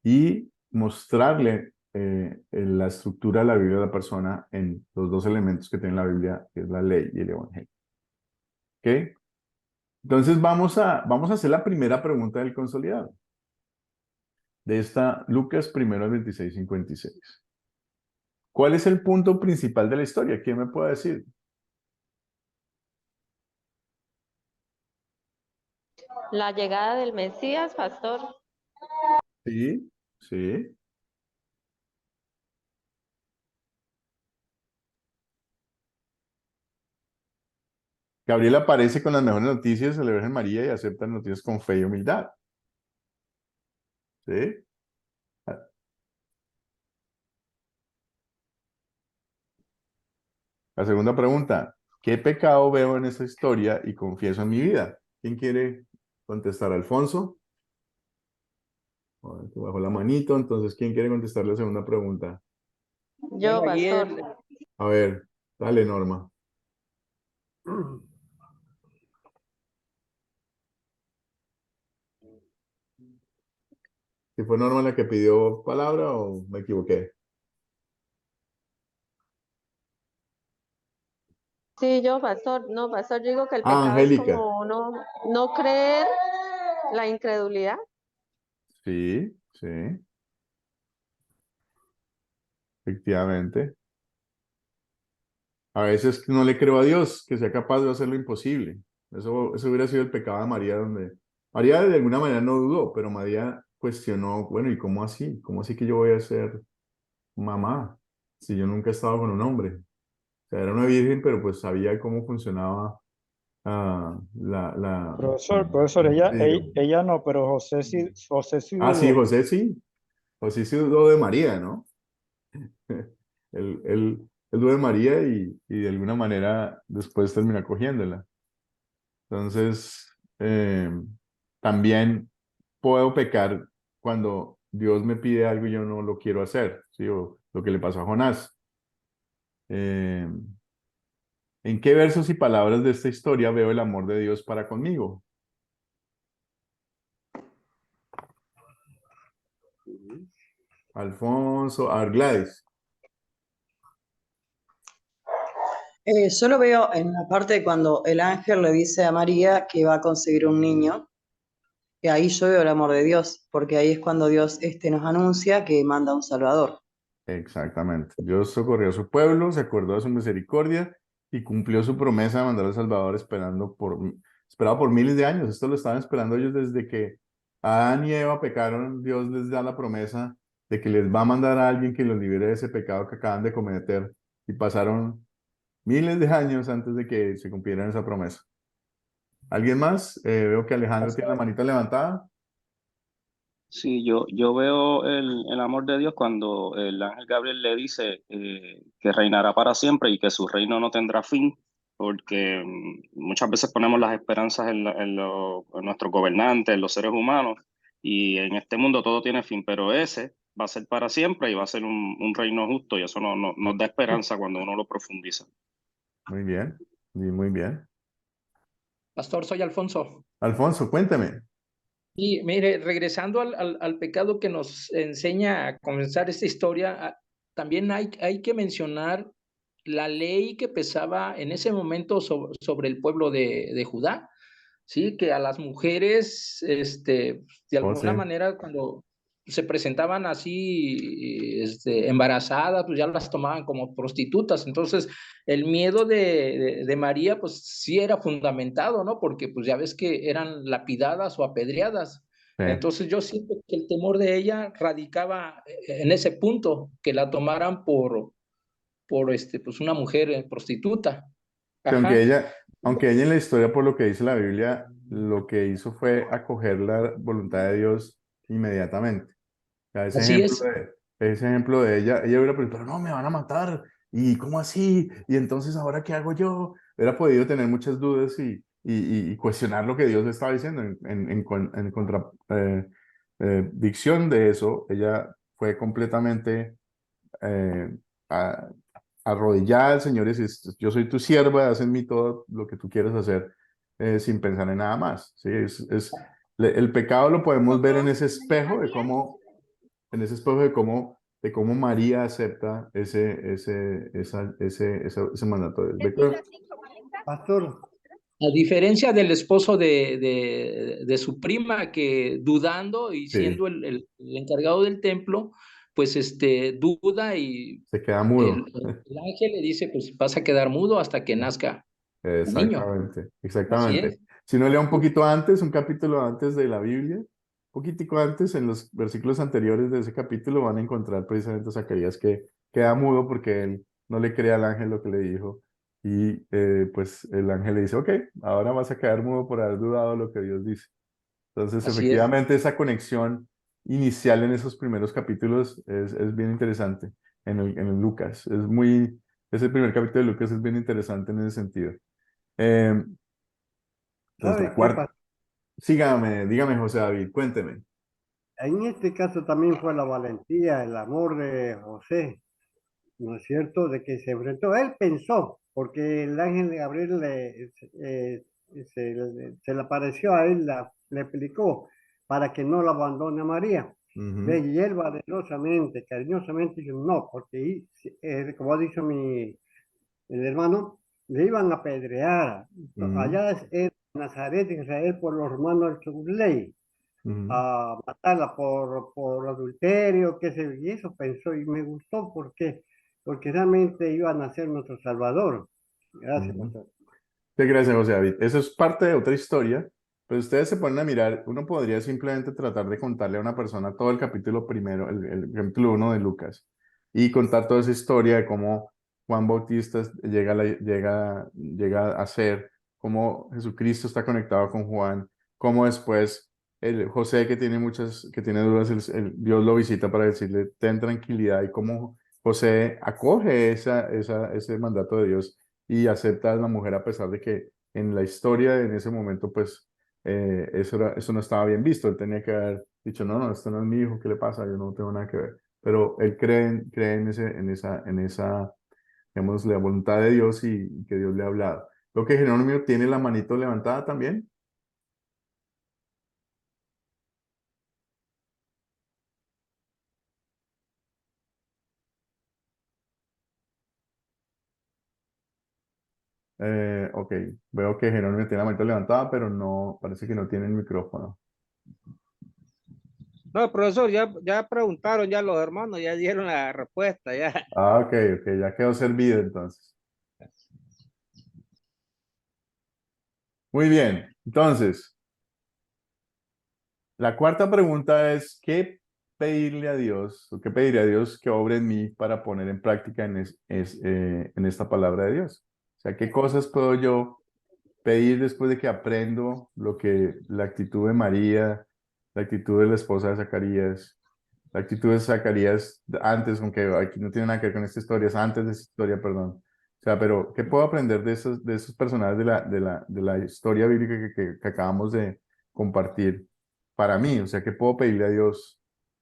Y mostrarle la estructura de la Biblia a la persona en los 2 elementos que tiene la Biblia, que es la ley y el Evangelio. ¿Ok? Entonces vamos a hacer la primera pregunta del consolidado. De esta, Lucas 1:26-56. ¿Cuál es el punto principal de la historia? ¿Quién me puede decir? La llegada del Mesías, pastor. Sí, sí. Gabriel aparece con las mejores noticias de la Virgen María y acepta las noticias con fe y humildad. ¿Sí? La segunda pregunta, ¿qué pecado veo en esta historia y confieso en mi vida? ¿Quién quiere contestar? ¿Alfonso? Bajo la manito, entonces, ¿quién quiere contestar la segunda pregunta? Yo, pastor. A ver, dale, Norma. ¿Si fue Norma la que pidió palabra o me equivoqué? Sí, yo, pastor. No, pastor, yo digo que el Ah, pecado es Angélica. como no creer, la incredulidad. Sí, sí, efectivamente. A veces no le creo a Dios que sea capaz de hacer lo imposible. Eso hubiera sido el pecado de María, donde María de alguna manera no dudó, pero María cuestionó, bueno, ¿y cómo así? ¿Cómo así que yo voy a ser mamá si yo nunca he estado con un hombre? O sea, era una virgen, pero pues sabía cómo funcionaba Profesor, ella, sí, ella no, pero José sí ah, sí, dudó. José sí. José sí dudó de María, ¿no? Él dudó de María y de alguna manera después termina cogiéndola. Entonces, también puedo pecar cuando Dios me pide algo y yo no lo quiero hacer, ¿sí? O lo que le pasó a Jonás. Eh, ¿En qué versos y palabras de esta historia veo el amor de Dios para conmigo? Alfonso, Gladys. Solo veo en la parte de cuando el ángel le dice a María que va a conseguir un niño, que ahí yo veo el amor de Dios, porque ahí es cuando Dios nos anuncia que manda un Salvador. Exactamente. Dios socorrió a su pueblo, se acordó de su misericordia y cumplió su promesa de mandar al Salvador esperado por miles de años. Esto lo estaban esperando ellos desde que Adán y Eva pecaron. Dios les da la promesa de que les va a mandar a alguien que los libere de ese pecado que acaban de cometer. Y pasaron miles de años antes de que se cumpliera esa promesa. ¿Alguien más? Veo que Alejandro tiene la manita levantada. Sí, yo veo el amor de Dios cuando el ángel Gabriel le dice que reinará para siempre y que su reino no tendrá fin, porque muchas veces ponemos las esperanzas en nuestros gobernantes, en los seres humanos, y en este mundo todo tiene fin, pero ese va a ser para siempre y va a ser un reino justo, y eso nos da esperanza cuando uno lo profundiza. Muy bien, y muy bien. Pastor, soy Alfonso. Alfonso, cuéntame. Y mire, regresando al pecado que nos enseña a comenzar esta historia, también hay que mencionar la ley que pesaba en ese momento sobre el pueblo de Judá, ¿sí? Que a las mujeres, de alguna manera, cuando se presentaban así, embarazadas, pues ya las tomaban como prostitutas. Entonces, el miedo de María, pues sí era fundamentado, ¿no? Porque pues ya ves que eran lapidadas o apedreadas. Sí. Entonces yo siento que el temor de ella radicaba en ese punto, que la tomaran por pues una mujer prostituta. Que Ajá. aunque ella en la historia, por lo que dice la Biblia, lo que hizo fue acoger la voluntad de Dios inmediatamente. O sea, Así es. ese ejemplo de ella hubiera pensado, pero no, me van a matar, ¿y cómo así? Y entonces, ¿ahora qué hago yo? Hubiera podido tener muchas dudas y cuestionar lo que Dios le estaba diciendo en contradicción de eso. Ella fue completamente arrodillada al Señor y dice, yo soy tu sierva, haz en mí todo lo que tú quieres hacer sin pensar en nada más. ¿Sí? El pecado lo podemos ver en ese espejo de cómo, de cómo María acepta ese mandato de Dios. Pastor. A diferencia del esposo de su prima, que dudando y siendo el encargado del templo, pues duda y se queda mudo. El ángel le dice, pues vas a quedar mudo hasta que nazca un niño. Exactamente. Si no lea un poquito antes, un capítulo antes de la Biblia, un poquitico antes, en los versículos anteriores de ese capítulo van a encontrar precisamente a Zacarías que queda mudo porque él no le cree al ángel lo que le dijo. Y pues el ángel le dice, ok, ahora vas a quedar mudo por haber dudado lo que Dios dice. Entonces, efectivamente, esa conexión inicial en esos primeros capítulos es bien interesante en el Lucas. Ese primer capítulo de Lucas es bien interesante en ese sentido. Dígame, José David, cuénteme. En este caso también fue la valentía, el amor de José, ¿no es cierto? De que se enfrentó. Él pensó, porque el ángel de Gabriel se le apareció a él, le explicó para que no la abandone a María. Y él valerosamente, cariñosamente dijo no, porque como ha dicho el hermano, le iban a apedrear. Allá es Nazaret, en Israel, por los romanos de ley, a matarla por adulterio, qué sé yo, y eso pensó, y me gustó porque realmente iban a ser nuestro Salvador. Gracias, pastor. Sí, gracias, José David. Eso es parte de otra historia, pero ustedes se ponen a mirar, uno podría simplemente tratar de contarle a una persona todo el capítulo primero, el capítulo 1 de Lucas, y contar toda esa historia de cómo Juan Bautista llega a ser, cómo Jesucristo está conectado con Juan, cómo después José que tiene dudas, Dios lo visita para decirle, ten tranquilidad, y cómo José acoge ese mandato de Dios y acepta a la mujer a pesar de que en la historia en ese momento pues eso no estaba bien visto. Él tenía que haber dicho, no, esto no es mi hijo, ¿qué le pasa? Yo no tengo nada que ver. Pero él cree en esa, digamos, la voluntad de Dios y que Dios le ha hablado. Lo que Jerónimo tiene la manito levantada también. Ok, veo que Jerónimo tiene la manito levantada, pero no, parece que no tiene el micrófono. No, profesor, ya preguntaron ya los hermanos, ya dieron la respuesta, ya. Ok, ya quedó servido entonces. Muy bien, entonces, la cuarta pregunta es, ¿qué pedirle a Dios, o qué pediré a Dios que obre en mí para poner en práctica en esta palabra de Dios? O sea, ¿qué cosas puedo yo pedir después de que aprendo la actitud de María, la actitud de la esposa de Zacarías, la actitud de Zacarías antes, aunque aquí no tiene nada que ver con esta historia, es antes de esta historia, perdón, sea, pero ¿qué puedo aprender de esos personajes de la historia bíblica que acabamos de compartir para mí? O sea, ¿qué puedo pedirle a Dios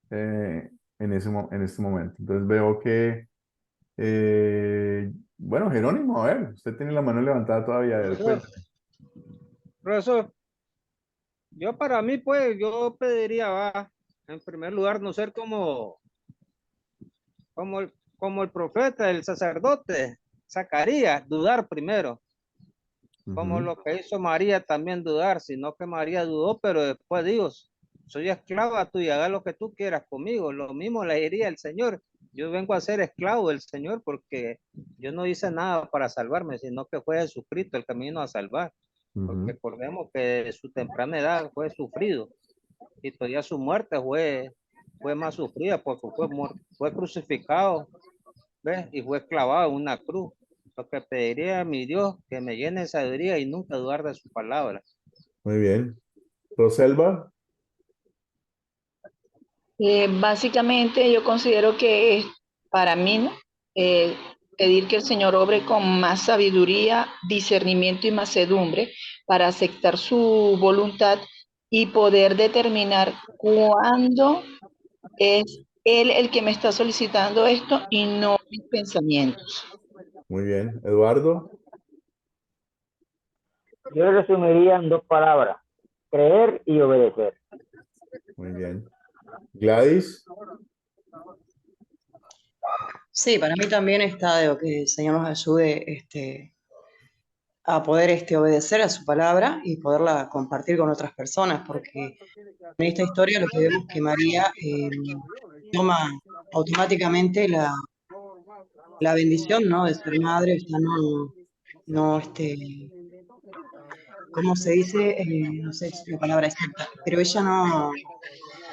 en este momento? Entonces veo que, bueno, Jerónimo, a ver, usted tiene la mano levantada todavía. A ver, Profesor, profesor, yo para mí, pues, yo pediría, va, en primer lugar, no ser como el profeta, el sacerdote, Zacarías, dudar primero, como Ujú. lo que hizo María también dudar, sino que María dudó, pero después dijo, soy esclava tuya, haga lo que tú quieras conmigo. Lo mismo le diría el Señor, yo vengo a ser esclavo del Señor porque yo no hice nada para salvarme, sino que fue Jesucristo el camino a salvar. Porque Ujú. recordemos que su temprana edad fue sufrido y todavía su muerte fue más sufrida porque fue crucificado, ¿ves? Y fue clavado en una cruz. Lo que pediría a mi Dios que me llene de sabiduría y nunca dudar de su palabra. Muy bien. Roselva. Básicamente yo considero que es para mí, ¿no? Pedir que el Señor obre con más sabiduría, discernimiento y mansedumbre para aceptar su voluntad y poder determinar cuándo es Él el que me está solicitando esto y no mis pensamientos. Muy bien. Eduardo. Yo resumiría en 2 palabras: creer y obedecer. Muy bien. Gladys. Sí, para mí también está de que el Señor nos ayude a poder obedecer a su palabra y poderla compartir con otras personas, porque en esta historia lo que vemos que María toma automáticamente la bendición, ¿no?, de ser madre, ¿cómo se dice? No sé la palabra exacta, pero ella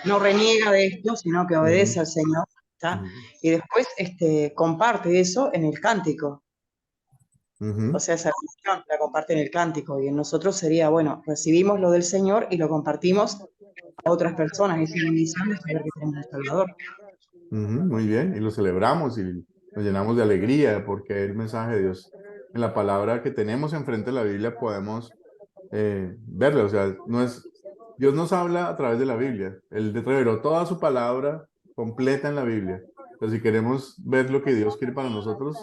no reniega de esto, sino que obedece al Señor, ¿está? Y después comparte eso en el cántico. O sea, esa bendición la comparte en el cántico, y en nosotros sería, bueno, recibimos lo del Señor y lo compartimos a otras personas, esa bendición de saber que tenemos un Salvador. Muy bien, y lo celebramos y nos llenamos de alegría porque el mensaje de Dios en la palabra que tenemos enfrente de la Biblia podemos verlo. O sea, Dios nos habla a través de la Biblia. Él reveló toda su palabra completa en la Biblia. Entonces, si queremos ver lo que Dios quiere para nosotros,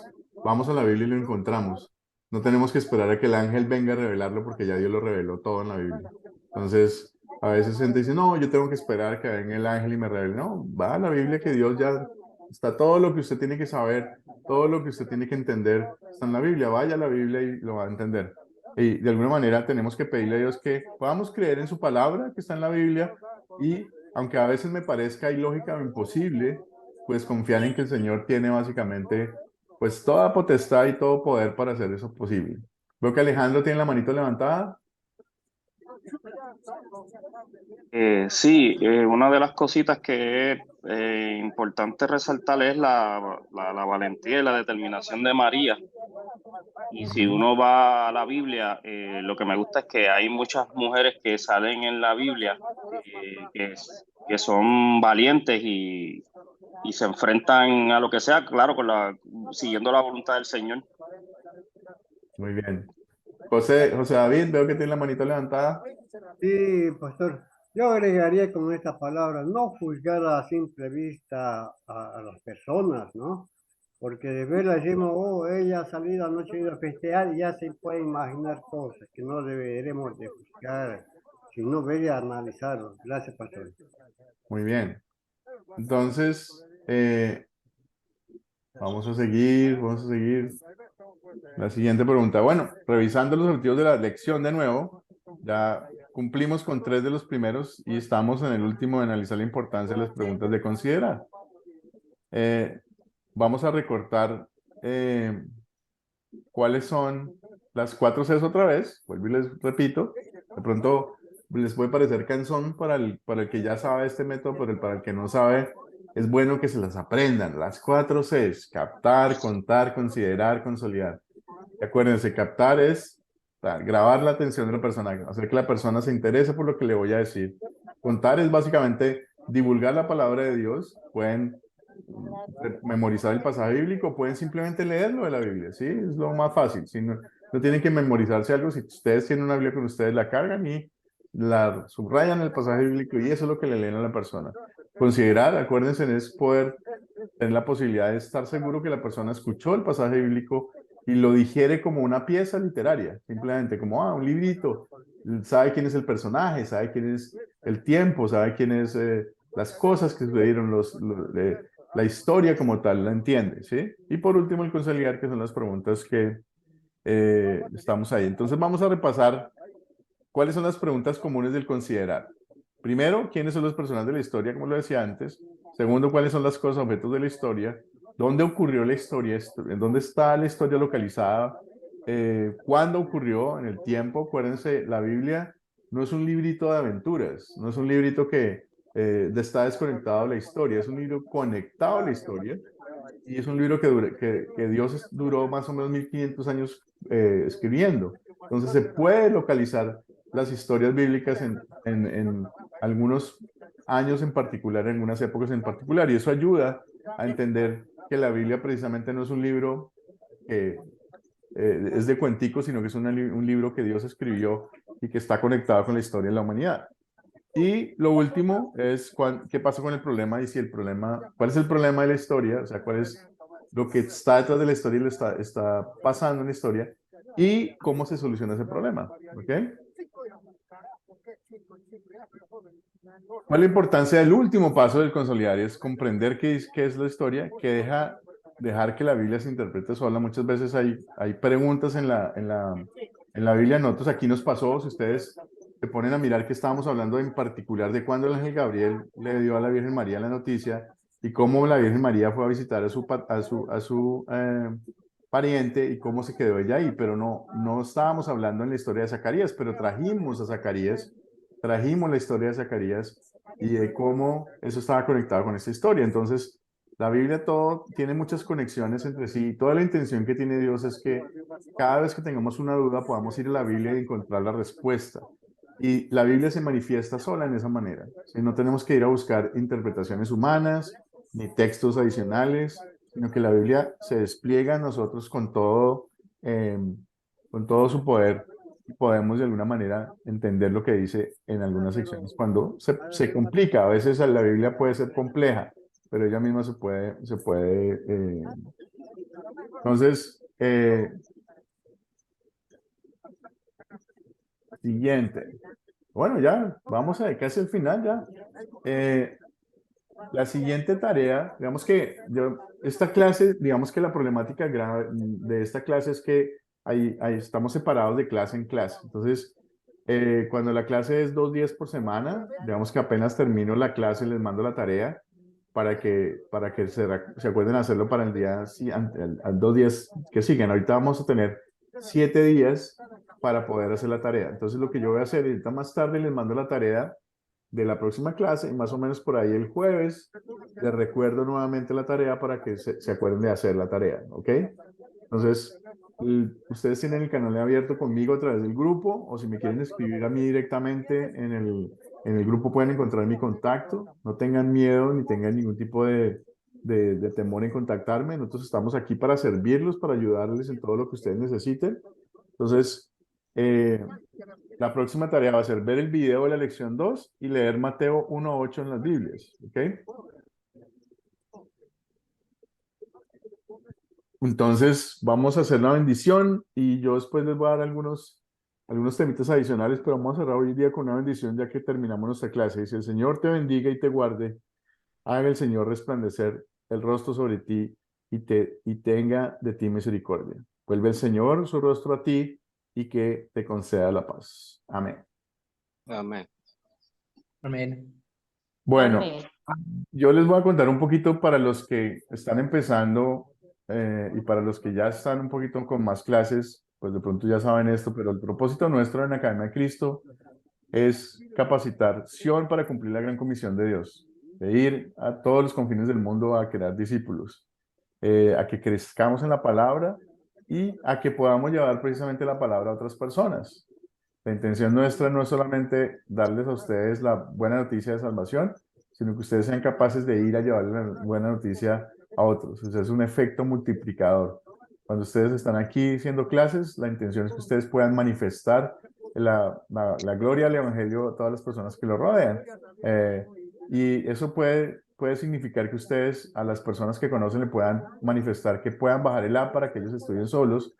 vamos a la Biblia y lo encontramos. No tenemos que esperar a que el ángel venga a revelarlo porque ya Dios lo reveló todo en la Biblia. Entonces, a veces gente dice, no, yo tengo que esperar que venga el ángel y me revele. No, va a la Biblia que Dios ya está, todo lo que usted tiene que saber, todo lo que usted tiene que entender está en la Biblia. Vaya a la Biblia y lo va a entender. Y de alguna manera tenemos que pedirle a Dios que podamos creer en su palabra que está en la Biblia y, aunque a veces me parezca ilógica o imposible, pues confiar en que el Señor tiene básicamente pues toda potestad y todo poder para hacer eso posible. Veo que Alejandro tiene la manito levantada. Sí, una de las cositas que es importante resaltar es la valentía y la determinación de María. Y si uno va a la Biblia, lo que me gusta es que hay muchas mujeres que salen en la Biblia que son valientes y se enfrentan a lo que sea, claro, siguiendo la voluntad del Señor. Muy bien. José David, veo que tiene la manito levantada. Sí, pastor. Yo agregaría con esta palabra, no juzgar a simple vista a las personas, ¿no? Porque de verla decimos, oh, ella ha salido anoche a ir a festejar, y ya se puede imaginar cosas que no deberemos de juzgar, sino ver y analizarlo. Gracias, pastor. Muy bien. Entonces, vamos a seguir. La siguiente pregunta. Bueno, revisando los objetivos de la lección de nuevo, ya cumplimos con 3 de los primeros y estamos en el último de analizar la importancia de las preguntas de considerar. Vamos a recortar cuáles son las 4 Cs otra vez. Vuelvo y les repito. De pronto les puede parecer cansón para el que ya sabe este método, pero para el que no sabe, es bueno que se las aprendan. Las 4 Cs: captar, contar, considerar, consolidar. Acuérdense, captar es grabar la atención de la persona, hacer que la persona se interese por lo que le voy a decir. Contar es básicamente divulgar la palabra de Dios. Pueden memorizar el pasaje bíblico, pueden simplemente leerlo de la Biblia, ¿sí? Es lo más fácil. Si no, no tienen que memorizarse algo, si ustedes tienen una Biblia con ustedes, la cargan y la subrayan el pasaje bíblico y eso es lo que le leen a la persona. Considerar, acuérdense, es poder tener la posibilidad de estar seguro que la persona escuchó el pasaje bíblico y lo digiere como una pieza literaria, simplemente como, un librito, sabe quién es el personaje, sabe quién es el tiempo, sabe quién es las cosas que sucedieron, la historia como tal, la entiende, ¿sí? Y por último, el conciliar, que son las preguntas que estamos ahí. Entonces vamos a repasar cuáles son las preguntas comunes del considerar. Primero, ¿quiénes son los personajes de la historia, como lo decía antes? Segundo, ¿cuáles son las cosas, objetos de la historia? ¿Dónde ocurrió la historia? ¿Dónde está la historia localizada? ¿Cuándo ocurrió? En el tiempo. Acuérdense, la Biblia no es un librito de aventuras, no es un librito que está desconectado de la historia, es un libro conectado a la historia y es un libro que Dios duró más o menos 1500 años escribiendo. Entonces se puede localizar las historias bíblicas en algunos años en particular, en algunas épocas en particular, y eso ayuda a entender que la Biblia precisamente no es un libro que es de cuenticos, sino que es un libro que Dios escribió y que está conectado con la historia de la humanidad. Y lo último es qué pasa con el problema y si el problema, cuál es el problema de la historia, o sea, cuál es lo que está detrás de la historia y lo está pasando en la historia y cómo se soluciona ese problema, ¿ok? ¿Cuál es la importancia del último paso del consolidar? Es comprender qué es la historia, que dejar que la Biblia se interprete sola. Muchas veces hay preguntas en la Biblia. Nosotros aquí nos pasó, si ustedes se ponen a mirar que estábamos hablando en particular de cuando el ángel Gabriel le dio a la Virgen María la noticia y cómo la Virgen María fue a visitar a su pariente y cómo se quedó ella ahí, pero no estábamos hablando en la historia de Zacarías, pero trajimos la historia de Zacarías y de cómo eso estaba conectado con esta historia. Entonces, la Biblia todo tiene muchas conexiones entre sí y toda la intención que tiene Dios es que cada vez que tengamos una duda podamos ir a la Biblia y encontrar la respuesta. Y la Biblia se manifiesta sola en esa manera. ¿Sí? No tenemos que ir a buscar interpretaciones humanas ni textos adicionales, sino que la Biblia se despliega en nosotros con todo su poder y podemos de alguna manera entender lo que dice en algunas secciones. Cuando se complica, a veces la Biblia puede ser compleja, pero ella misma se puede entonces, siguiente. Bueno, ya, vamos a casi al final ya. La siguiente tarea, digamos que esta clase, digamos que la problemática grave de esta clase es que estamos separados de clase en clase. Entonces, cuando la clase es 2 días por semana, digamos que apenas termino la clase les mando la tarea para que se acuerden hacerlo para el día, al 2 días que siguen. Ahorita vamos a tener 7 días para poder hacer la tarea. Entonces, lo que yo voy a hacer, ahorita más tarde les mando la tarea de la próxima clase y más o menos por ahí el jueves les recuerdo nuevamente la tarea para que se acuerden de hacer la tarea, ¿ok? Entonces, ustedes tienen el canal abierto conmigo a través del grupo o si me quieren escribir a mí directamente en el grupo pueden encontrar mi contacto. No tengan miedo ni tengan ningún tipo de temor en contactarme. Nosotros estamos aquí para servirlos, para ayudarles en todo lo que ustedes necesiten. Entonces, la próxima tarea va a ser ver el video de la lección 2 y leer Mateo 1:8 en las Biblias, ¿ok? Entonces, vamos a hacer la bendición y yo después les voy a dar algunos temitas adicionales, pero vamos a cerrar hoy día con una bendición ya que terminamos nuestra clase. Dice, el Señor te bendiga y te guarde, haga el Señor resplandecer el rostro sobre ti y tenga de ti misericordia. Vuelve el Señor su rostro a ti y que te conceda la paz. Amén. Amén. Amén. Bueno, Amén. yo les voy a contar un poquito para los que están empezando y para los que ya están un poquito con más clases, pues de pronto ya saben esto, pero el propósito nuestro en Academia de Cristo es capacitación para cumplir la gran comisión de Dios, de ir a todos los confines del mundo a crear discípulos, a que crezcamos en la palabra y a que podamos llevar precisamente la palabra a otras personas. La intención nuestra no es solamente darles a ustedes la buena noticia de salvación, sino que ustedes sean capaces de ir a llevar la buena noticia a otros. O sea, es un efecto multiplicador. Cuando ustedes están aquí haciendo clases, la intención es que ustedes puedan manifestar la gloria del Evangelio a todas las personas que lo rodean. Y eso puede significar que ustedes a las personas que conocen le puedan manifestar que puedan bajar el app para que ellos estudien solos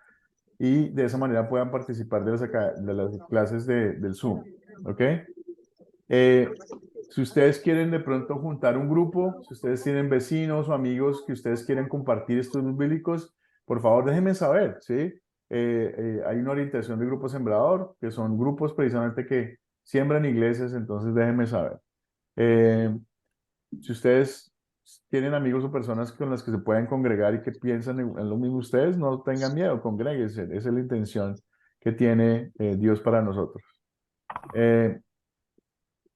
y de esa manera puedan participar de las clases del Zoom. ¿Ok? Si ustedes quieren de pronto juntar un grupo, si ustedes tienen vecinos o amigos que ustedes quieren compartir estudios bíblicos, por favor déjenme saber, ¿sí? Hay una orientación de Grupo Sembrador, que son grupos precisamente que siembran iglesias, entonces déjenme saber. Si ustedes tienen amigos o personas con las que se pueden congregar y que piensan en lo mismo ustedes, no tengan miedo, congréguense. Esa es la intención que tiene Dios para nosotros.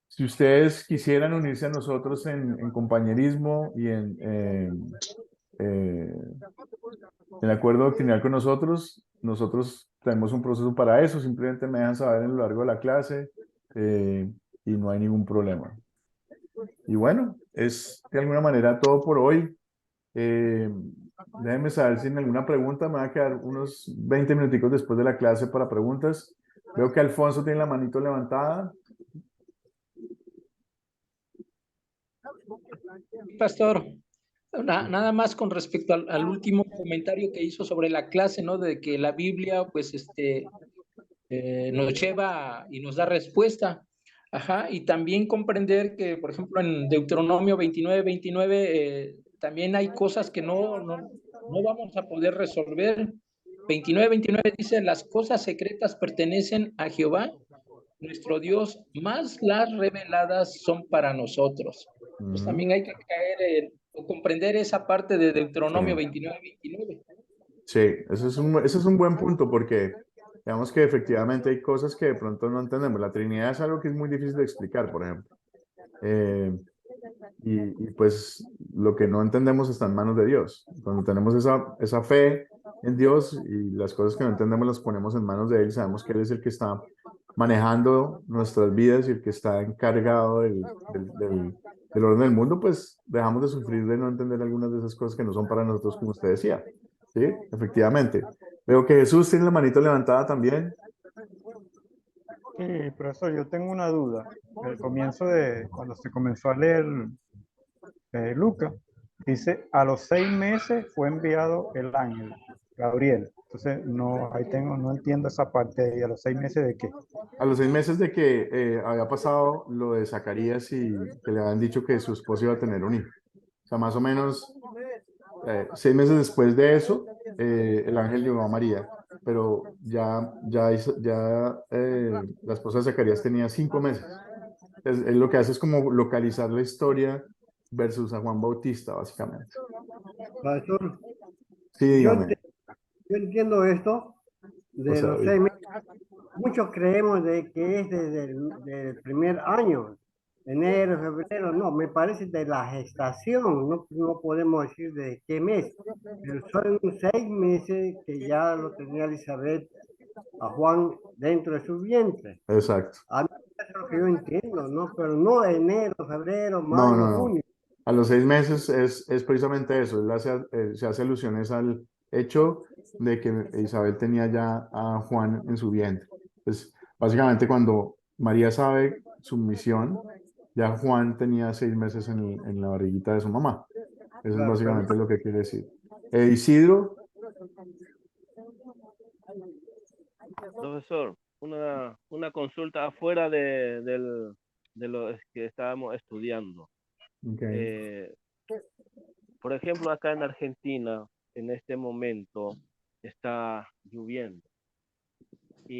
Si ustedes quisieran unirse a nosotros en compañerismo y en acuerdo doctrinal con nosotros tenemos un proceso para eso, simplemente me dejan saber a lo largo de la clase y no hay ningún problema. Y bueno, es de alguna manera todo por hoy. Déjenme saber si en alguna pregunta. Me va a quedar unos 20 minuticos después de la clase para preguntas. Veo que Alfonso tiene la manito levantada. Pastor, nada más con respecto al último comentario que hizo sobre la clase, ¿no? De que la Biblia, pues, nos lleva y nos da respuesta. Ajá, y también comprender que, por ejemplo, en Deuteronomio 29, también hay cosas que no vamos a poder resolver. 29 dice, las cosas secretas pertenecen a Jehová, nuestro Dios, más las reveladas son para nosotros. Pues también hay que caer o comprender esa parte de Deuteronomio 29. Sí, ese es un buen punto porque digamos que efectivamente hay cosas que de pronto no entendemos. La Trinidad es algo que es muy difícil de explicar, por ejemplo. Y pues lo que no entendemos está en manos de Dios. Cuando tenemos esa fe en Dios y las cosas que no entendemos las ponemos en manos de Él, sabemos que Él es el que está manejando nuestras vidas y el que está encargado del orden del mundo, pues dejamos de sufrir de no entender algunas de esas cosas que no son para nosotros, como usted decía. Sí, efectivamente. Veo que Jesús tiene la manito levantada también. Sí, profesor, yo tengo una duda. El comienzo cuando se comenzó a leer Lucas, dice, a los 6 meses fue enviado el ángel, Gabriel. Entonces, no entiendo esa parte de ahí. ¿A los 6 meses de qué? A los 6 meses de que había pasado lo de Zacarías y que le habían dicho que su esposo iba a tener un hijo. O sea, más o menos 6 meses después de eso, el ángel llegó a María, pero ya la esposa de Zacarías tenía 5 meses. Es lo que hace es como localizar la historia versus a Juan Bautista, básicamente. Pastor, Sí, dígame. Yo entiendo esto de los 6 meses. Muchos creemos de que es desde el primer año, enero, febrero, no, me parece de la gestación, no podemos decir de qué mes, pero son 6 meses que ya lo tenía Elizabeth a Juan dentro de su vientre. Exacto. A mí es lo que yo entiendo, ¿no? Pero no enero, febrero, mayo, junio. A los 6 meses es precisamente eso. Se hace alusiones al hecho de que Isabel tenía ya a Juan en su vientre. Pues básicamente cuando María sabe su misión, ya Juan tenía 6 meses en la barriguita de su mamá. Eso es básicamente lo que quiere decir. Isidro. Profesor, una consulta afuera de lo que estábamos estudiando. Okay. Por ejemplo, acá en Argentina, en este momento, está lloviendo.